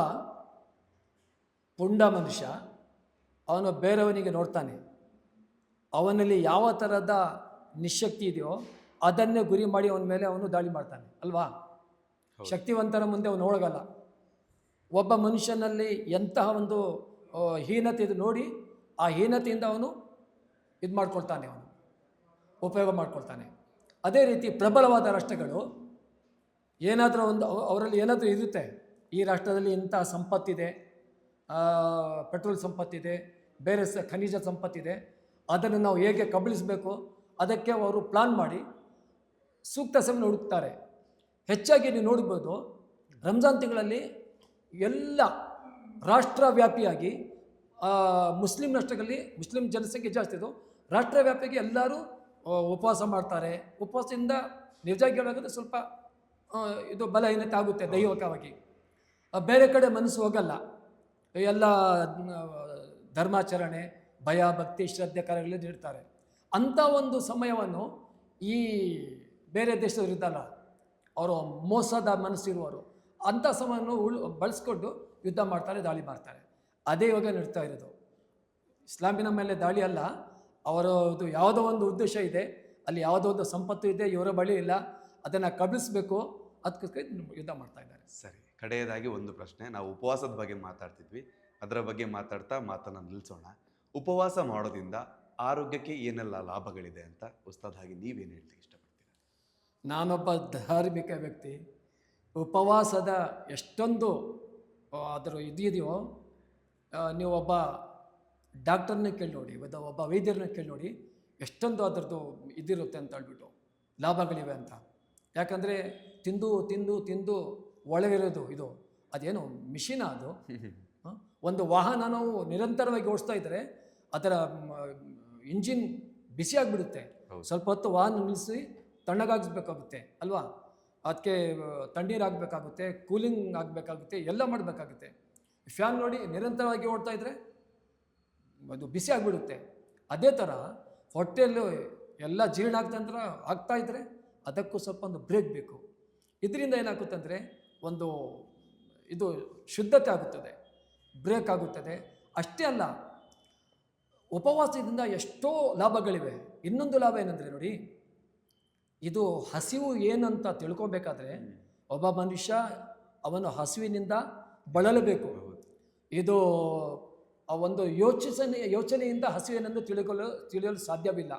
ಪುಂಡ ಮನುಷ್ಯ ಅವನು ಬೇರೆಯವನಿಗೆ ನೋಡ್ತಾನೆ, ಅವನಲ್ಲಿ ಯಾವ ಥರದ ನಿಶಕ್ತಿ ಇದೆಯೋ ಅದನ್ನೇ ಗುರಿ ಮಾಡಿ ಅವನ ಮೇಲೆ ಅವನು ದಾಳಿ ಮಾಡ್ತಾನೆ ಅಲ್ವಾ? ಶಕ್ತಿವಂತರ ಮುಂದೆ ಅವನು ಹೋಗಲ್ಲ. ಒಬ್ಬ ಮನುಷ್ಯನಲ್ಲಿ ಎಂತಹ ಒಂದು ಹೀನತೆ ಇದು ನೋಡಿ ಆ ಹೀನತೆಯಿಂದ ಅವನು ಇದು ಮಾಡ್ಕೊಳ್ತಾನೆ, ಅವನು ಉಪಯೋಗ ಮಾಡ್ಕೊಳ್ತಾನೆ. ಅದೇ ರೀತಿ ಪ್ರಬಲವಾದ ರಾಷ್ಟ್ರಗಳು ಏನಾದರೂ ಒಂದು ಅವರಲ್ಲಿ ಏನಾದರೂ ಇರುತ್ತೆ, ಈ ರಾಷ್ಟ್ರದಲ್ಲಿ ಇಂತಹ ಸಂಪತ್ತಿದೆ, ಪೆಟ್ರೋಲ್ ಸಂಪತ್ತಿದೆ, ಬೇರೆ ಖನಿಜ ಸಂಪತ್ತಿದೆ, ಅದನ್ನು ನಾವು ಹೇಗೆ ಕಬಳಿಸಬೇಕು ಅದಕ್ಕೆ ಅವರು ಪ್ಲಾನ್ ಮಾಡಿ ಸೂಕ್ತ ಸಮಯ ಹುಡುಕ್ತಾರೆ. ಹೆಚ್ಚಾಗಿ ನೀವು ನೋಡ್ಬೋದು, ರಂಜಾನ್ ತಿಂಗಳಲ್ಲಿ ಎಲ್ಲ ರಾಷ್ಟ್ರವ್ಯಾಪಿಯಾಗಿ ಮುಸ್ಲಿಂ ರಾಷ್ಟ್ರಗಳಲ್ಲಿ ಮುಸ್ಲಿಂ ಜನಸಂಖ್ಯೆ ಜಾಸ್ತಿ ಇದು, ರಾಷ್ಟ್ರವ್ಯಾಪಿಯಾಗಿ ಎಲ್ಲರೂ ಉಪವಾಸ ಮಾಡ್ತಾರೆ. ಉಪವಾಸದಿಂದ ನಿಜವಾಗಿ ಹೇಳೋದಾದ್ರೆ ಸ್ವಲ್ಪ ಇದು ಬಲಹೀನತೆ ಆಗುತ್ತೆ ದೈಹಿಕವಾಗಿ. ಬೇರೆ ಕಡೆ ಮನಸ್ಸು ಹೋಗಲ್ಲ, ಎಲ್ಲ ಧರ್ಮಾಚರಣೆ, ಭಯ, ಭಕ್ತಿ, ಶ್ರದ್ಧೆ ಕಾರ್ಯಗಳಲ್ಲಿ ನೀಡ್ತಾರೆ. ಅಂಥ ಒಂದು ಸಮಯವನ್ನು ಈ ಬೇರೆ ದೇಶದವರು ಇದ್ದಲ್ಲ, ಅವರು ಮೋಸದ ಮನಸ್ಸಿರುವವರು ಅಂಥ ಸಮಯವನ್ನು ಬಳಸ್ಕೊಂಡು ಯುದ್ಧ ಮಾಡ್ತಾರೆ, ದಾಳಿ ಮಾಡ್ತಾರೆ. ಅದೇ ಇವಾಗ ನಡೀತಾ ಇರೋದು. ಇಸ್ಲಾಮಿನ ಮೇಲೆ ದಾಳಿ ಅಲ್ಲ, ಅವರದು ಯಾವುದೋ ಒಂದು ಉದ್ದೇಶ ಇದೆ, ಅಲ್ಲಿ ಯಾವುದೋ ಒಂದು ಸಂಪತ್ತು ಇದೆ, ಇವರ ಬಳಿ ಇಲ್ಲ, ಅದನ್ನು ಕಬಳಿಸಬೇಕು, ಅದಕ್ಕೆ ಯುದ್ಧ ಮಾಡ್ತಾ ಇದ್ದಾರೆ. ಸರಿ, ಕಡೆಯದಾಗಿ ಒಂದು ಪ್ರಶ್ನೆ. ನಾವು ಉಪವಾಸದ ಬಗ್ಗೆ ಮಾತಾಡ್ತಿದ್ವಿ, ಅದರ ಬಗ್ಗೆ ಮಾತನ್ನು ನಿಲ್ಲಿಸೋಣ. ಉಪವಾಸ ಮಾಡೋದ್ರಿಂದ ಆರೋಗ್ಯಕ್ಕೆ ಏನೆಲ್ಲ ಲಾಭಗಳಿದೆ ಅಂತ ಉಸ್ತಾದ್ ಆಗಿ ನೀವೇನು ಹೇಳ್ಲಿಕ್ಕೆ ಇಷ್ಟಪಡ್ತೀರಾ? ನಾನೊಬ್ಬ ಧಾರ್ಮಿಕ ವ್ಯಕ್ತಿ. ಉಪವಾಸದ ಎಷ್ಟೊಂದು ಅದರ ಇದೆಯೋ, ನೀವು ಒಬ್ಬ ಡಾಕ್ಟರ್ನ ಕೇಳಿ ನೋಡಿ, ಒಬ್ಬ ವೈದ್ಯರನ್ನ ಕೇಳಿ ನೋಡಿ, ಎಷ್ಟೊಂದು ಅದರದ್ದು ಇದಿರುತ್ತೆ ಅಂತ ಹೇಳ್ಬಿಟ್ಟು, ಲಾಭಗಳಿವೆ ಅಂತ. ಯಾಕಂದರೆ ತಿಂದು ತಿಂದು ತಿಂದು ಒಳಗಿರೋದು ಇದು ಅದೇನು ಮಿಷಿನ ಅದು. ಒಂದು ವಾಹನ ನಾವು ನಿರಂತರವಾಗಿ ಓಡಿಸ್ತಾ ಇದ್ದರೆ ಅದರ ಇಂಜಿನ್ ಬಿಸಿ ಆಗಿಬಿಡುತ್ತೆ. ಸ್ವಲ್ಪ ಹೊತ್ತು ವಾಹನ ನಿಲ್ಲಿಸಿ ತಣ್ಣಗಾಗಿಸ್ಬೇಕಾಗುತ್ತೆ ಅಲ್ವಾ? ಅದಕ್ಕೆ ತಣ್ಣೀರು ಆಗಬೇಕಾಗುತ್ತೆ, ಕೂಲಿಂಗ್ ಆಗಬೇಕಾಗುತ್ತೆ, ಎಲ್ಲ ಮಾಡಬೇಕಾಗುತ್ತೆ. ಫ್ಯಾನ್ ನೋಡಿ ನಿರಂತರವಾಗಿ ಓಡ್ತಾ ಇದ್ದರೆ ಅದು ಬಿಸಿ ಆಗಿಬಿಡುತ್ತೆ. ಅದೇ ಥರ ಹೊಟ್ಟೆಯಲ್ಲೂ ಎಲ್ಲ ಜೀರ್ಣ ಆಗ್ತಾ ಇದ್ದರೆ ಅದಕ್ಕೂ ಸ್ವಲ್ಪ ಒಂದು ಬ್ರೇಕ್ ಬೇಕು. ಇದರಿಂದ ಏನಾಗುತ್ತೆ ಅಂದರೆ ಒಂದು ಇದು ಶುದ್ಧತೆ ಆಗುತ್ತದೆ, ಬ್ರೇಕ್ ಆಗುತ್ತದೆ. ಅಷ್ಟೇ ಅಲ್ಲ, ಉಪವಾಸದಿಂದ ಎಷ್ಟೋ ಲಾಭಗಳಿವೆ. ಇನ್ನೊಂದು ಲಾಭ ಏನಂದರೆ ನೋಡಿ, ಇದು ಹಸಿವು ಏನಂತ ತಿಳ್ಕೊಬೇಕಾದ್ರೆ ಒಬ್ಬ ಮನುಷ್ಯ ಅವನು ಹಸಿವಿನಿಂದ ಬಳಲಬೇಕು. ಇದು ಒಂದು ಯೋಚನೆಯಿಂದ ಹಸಿವೇನೆಂದು ತಿಳಿಯಲು ಸಾಧ್ಯವಿಲ್ಲ.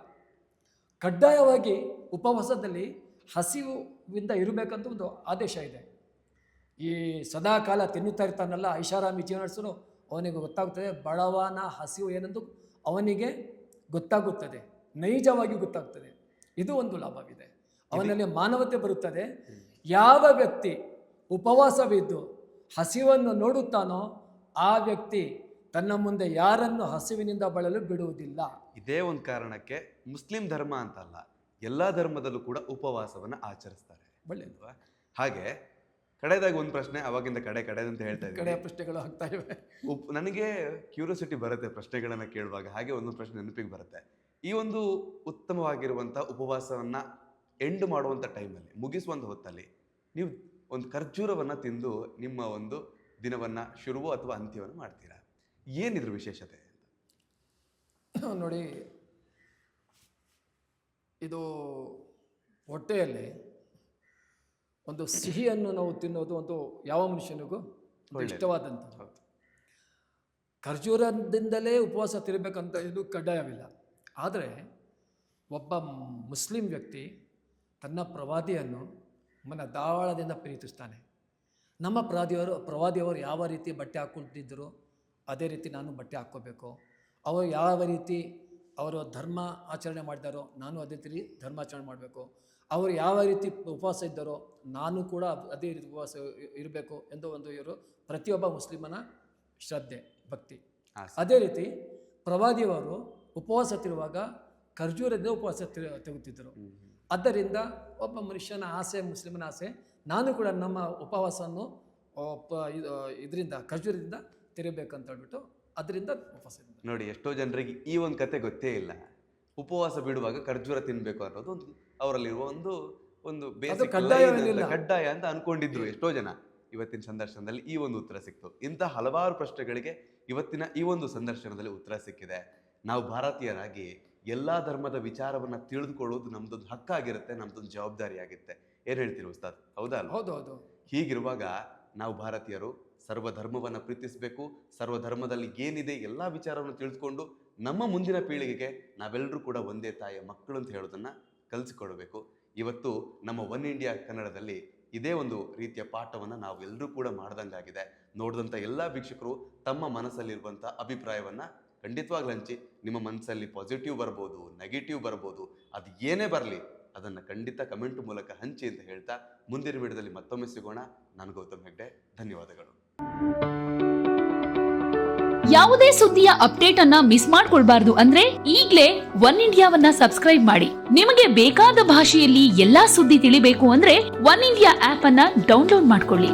ಕಡ್ಡಾಯವಾಗಿ ಉಪವಾಸದಲ್ಲಿ ಹಸಿವಿಂದ ಇರಬೇಕಂತ ಒಂದು ಆದೇಶ ಇದೆ. ಈ ಸದಾಕಾಲ ತಿನ್ನುತ್ತಾ ಇರ್ತಾನಲ್ಲ, ಐಷಾರಾಮಿ ಜೀವನ ನಡೆಸಲು ಅವನಿಗೆ ಗೊತ್ತಾಗುತ್ತದೆ, ಬಡವನ ಹಸಿವು ಏನೆಂದು ಅವನಿಗೆ ಗೊತ್ತಾಗುತ್ತದೆ, ನೈಜವಾಗಿ ಗೊತ್ತಾಗ್ತದೆ. ಇದು ಒಂದು ಲಾಭವಿದೆ, ಅವನಲ್ಲಿ ಮಾನವತೆ ಬರುತ್ತದೆ. ಯಾವ ವ್ಯಕ್ತಿ ಉಪವಾಸವಿದ್ದು ಹಸಿವನ್ನು ನೋಡುತ್ತಾನೋ ಆ ವ್ಯಕ್ತಿ ತನ್ನ ಮುಂದೆ ಯಾರನ್ನು ಹಸಿವಿನಿಂದ ಬಳಲು ಬಿಡುವುದಿಲ್ಲ. ಇದೇ ಒಂದು ಕಾರಣಕ್ಕೆ ಮುಸ್ಲಿಂ ಧರ್ಮ ಅಂತಲ್ಲ, ಎಲ್ಲ ಧರ್ಮದಲ್ಲೂ ಕೂಡ ಉಪವಾಸವನ್ನು ಆಚರಿಸ್ತಾರೆ. ಒಳ್ಳೆಯದು. ಹಾಗೆ ಕಡೆಯದಾಗಿ ಒಂದು ಪ್ರಶ್ನೆ, ಅವಾಗಿಂದ ಕಡೆ ಅಂತ ಹೇಳ್ತಾ ಇದ್ದೀನಿ, ಕಡೆಯ ಪ್ರಶ್ನೆಗಳು ಆಗ್ತಾ ಇವೆ. ನನಗೆ ಕ್ಯೂರಿಯಾಸಿಟಿ ಬರುತ್ತೆ ಪ್ರಶ್ನೆಗಳನ್ನು ಕೇಳುವಾಗ, ಹಾಗೆ ಒಂದು ಪ್ರಶ್ನೆ ನೆನಪಿಗೆ ಬರುತ್ತೆ. ಈ ಒಂದು ಉತ್ತಮವಾಗಿರುವಂಥ ಉಪವಾಸವನ್ನು ಎಂಡ್ ಮಾಡುವಂಥ ಟೈಮಲ್ಲಿ, ಮುಗಿಸುವಂಥ ಹೊತ್ತಲ್ಲಿ ನೀವು ಒಂದು ಖರ್ಜೂರವನ್ನು ತಿಂದು ನಿಮ್ಮ ಒಂದು ದಿನವನ್ನು ಶುರುವೋ ಅಥವಾ ಅಂತ್ಯವನ್ನು ಮಾಡ್ತೀರಾ? ಏನಿದ್ರ ವಿಶೇಷತೆ ನೋಡಿ, ಇದು ಹೊಟ್ಟೆಯಲ್ಲಿ ಒಂದು ಸಿಹಿಯನ್ನು ನಾವು ತಿನ್ನೋದು ಒಂದು ಯಾವ ಮನುಷ್ಯನಿಗೂ ಇಷ್ಟವಾದಂಥದ್ದು. ಖರ್ಜೂರದಿಂದಲೇ ಉಪವಾಸ ತಿರಬೇಕಂತ ಇದು ಕಡ್ಡಾಯವಿಲ್ಲ. ಆದರೆ ಒಬ್ಬ ಮುಸ್ಲಿಂ ವ್ಯಕ್ತಿ ತನ್ನ ಪ್ರವಾದಿಯನ್ನು ದಾಳದಿಂದ ಪ್ರೀತಿಸ್ತಾನೆ. ನಮ್ಮ ಪ್ರವಾದಿಯವರು ಯಾವ ರೀತಿ ಬಟ್ಟೆ ಹಾಕ್ಕೊಳ್ತಿದ್ದರು ಅದೇ ರೀತಿ ನಾನು ಬಟ್ಟೆ ಹಾಕ್ಕೋಬೇಕು. ಅವರು ಯಾವ ರೀತಿ ಅವರು ಧರ್ಮ ಆಚರಣೆ ಮಾಡಿದಾರೋ ನಾನು ಅದೇ ರೀತಿ ಧರ್ಮಾಚರಣೆ ಮಾಡಬೇಕು, ಅವರು ಯಾವ ರೀತಿ ಉಪವಾಸ ಇದ್ದಾರೋ ನಾನು ಕೂಡ ಅದೇ ರೀತಿ ಉಪವಾಸ ಇರಬೇಕು ಎಂದು ಒಂದು ಇವರು ಪ್ರತಿಯೊಬ್ಬ ಮುಸ್ಲಿಮನ ಶ್ರದ್ಧೆ ಭಕ್ತಿ. ಅದೇ ರೀತಿ ಪ್ರವಾದಿಯವರು ಉಪವಾಸ ತಿರುವಾಗ ಖರ್ಜೂರದಿಂದ ಉಪವಾಸ ತೆಗುತ್ತಿದ್ದರು. ಆದ್ದರಿಂದ ಒಬ್ಬ ಮನುಷ್ಯನ ಆಸೆ, ಮುಸ್ಲಿಮನ ಆಸೆ, ನಾನು ಕೂಡ ನಮ್ಮ ಉಪವಾಸವನ್ನು ಇದರಿಂದ ಖರ್ಜೂರದಿಂದ ತಿರಬೇಕಂತ ಹೇಳ್ಬಿಟ್ಟು ಅದರಿಂದ ಉಪವಾಸ. ನೋಡಿ, ಎಷ್ಟೋ ಜನರಿಗೆ ಈ ಒಂದು ಕತೆ ಗೊತ್ತೇ ಇಲ್ಲ. ಉಪವಾಸ ಬಿಡುವಾಗ ಖರ್ಜೂರ ತಿನ್ಬೇಕು ಅನ್ನೋದು ಒಂದು ಅವರಲ್ಲಿರುವ ಒಂದು ಬೇಸಿಕ್ ಕಡ್ಡಾಯ ಅಂತ ಅನ್ಕೊಂಡಿದ್ರು ಎಷ್ಟೋ ಜನ. ಇವತ್ತಿನ ಸಂದರ್ಶನದಲ್ಲಿ ಈ ಒಂದು ಉತ್ತರ ಸಿಕ್ತು. ಇಂಥ ಹಲವಾರು ಪ್ರಶ್ನೆಗಳಿಗೆ ಇವತ್ತಿನ ಈ ಒಂದು ಸಂದರ್ಶನದಲ್ಲಿ ಉತ್ತರ ಸಿಕ್ಕಿದೆ. ನಾವು ಭಾರತೀಯರಾಗಿ ಎಲ್ಲಾ ಧರ್ಮದ ವಿಚಾರವನ್ನ ತಿಳಿದುಕೊಳ್ಳೋದು ನಮ್ದೊಂದು ಹಕ್ಕಾಗಿರುತ್ತೆ, ನಮ್ದೊಂದು ಜವಾಬ್ದಾರಿ ಆಗಿರುತ್ತೆ. ಏನ್ ಹೇಳ್ತೀರಿ ಉಸ್ತಾದ್? ಹೌದಾ? ಹೌದು. ಹೀಗಿರುವಾಗ ನಾವು ಭಾರತೀಯರು ಸರ್ವಧರ್ಮವನ್ನು ಪ್ರೀತಿಸಬೇಕು. ಸರ್ವಧರ್ಮದಲ್ಲಿ ಏನಿದೆ ಎಲ್ಲ ವಿಚಾರವನ್ನು ತಿಳಿದುಕೊಂಡು ನಮ್ಮ ಮುಂದಿನ ಪೀಳಿಗೆಗೆ ನಾವೆಲ್ಲರೂ ಕೂಡ ಒಂದೇ ತಾಯಿಯ ಮಕ್ಕಳು ಅಂತ ಹೇಳೋದನ್ನ ಕಲಿಸಿಕೊಡ್ಬೇಕು. ಇವತ್ತು ನಮ್ಮ ಒನ್ ಇಂಡಿಯಾ ಕನ್ನಡದಲ್ಲಿ ಇದೇ ಒಂದು ರೀತಿಯ ಪಾಠವನ್ನು ನಾವು ಎಲ್ಲರೂ ಕೂಡ ಮಾಡ್ದಂಗಾಗಿದೆ. ನೋಡಿದಂಥ ಎಲ್ಲ ವೀಕ್ಷಕರು ತಮ್ಮ ಮನಸ್ಸಲ್ಲಿರುವಂಥ ಅಭಿಪ್ರಾಯವನ್ನ ಖಂಡಿತವಾಗ್ಲೂ ಹಂಚಿ. ನಿಮ್ಮ ಮನಸ್ಸಲ್ಲಿ ಪಾಸಿಟಿವ್ ಬರ್ಬೋದು, ನೆಗೆಟಿವ್ ಬರ್ಬೋದು, ಅದು ಏನೇ ಬರಲಿ ಅದನ್ನು ಖಂಡಿತ ಕಮೆಂಟ್ ಮೂಲಕ ಹಂಚಿ ಅಂತ ಹೇಳ್ತಾ ಮುಂದಿನ ವಿಡಿಯೋದಲ್ಲಿ ಮತ್ತೊಮ್ಮೆ ಸಿಗೋಣ. ನಾನು ಗೌತಮ್ ಹೆಗ್ಡೆ, ಧನ್ಯವಾದಗಳು. ಯಾವುದೇ ಸುದ್ದಿಯ ಅಪ್ಡೇಟ್ ಅನ್ನ ಮಿಸ್ ಮಾಡ್ಕೊಳ್ಬಾರ್ದು ಅಂದ್ರೆ ಈಗ್ಲೇ ಒನ್ ಇಂಡಿಯಾವನ್ನ ಸಬ್ಸ್ಕ್ರೈಬ್ ಮಾಡಿ. ನಿಮಗೆ ಬೇಕಾದ ಭಾಷೆಯಲ್ಲಿ ಎಲ್ಲಾ ಸುದ್ದಿ ತಿಳಿಬೇಕು ಅಂದ್ರೆ ಒನ್ ಇಂಡಿಯಾ ಆಪ್ ಅನ್ನ ಡೌನ್ಲೋಡ್ ಮಾಡ್ಕೊಳ್ಳಿ.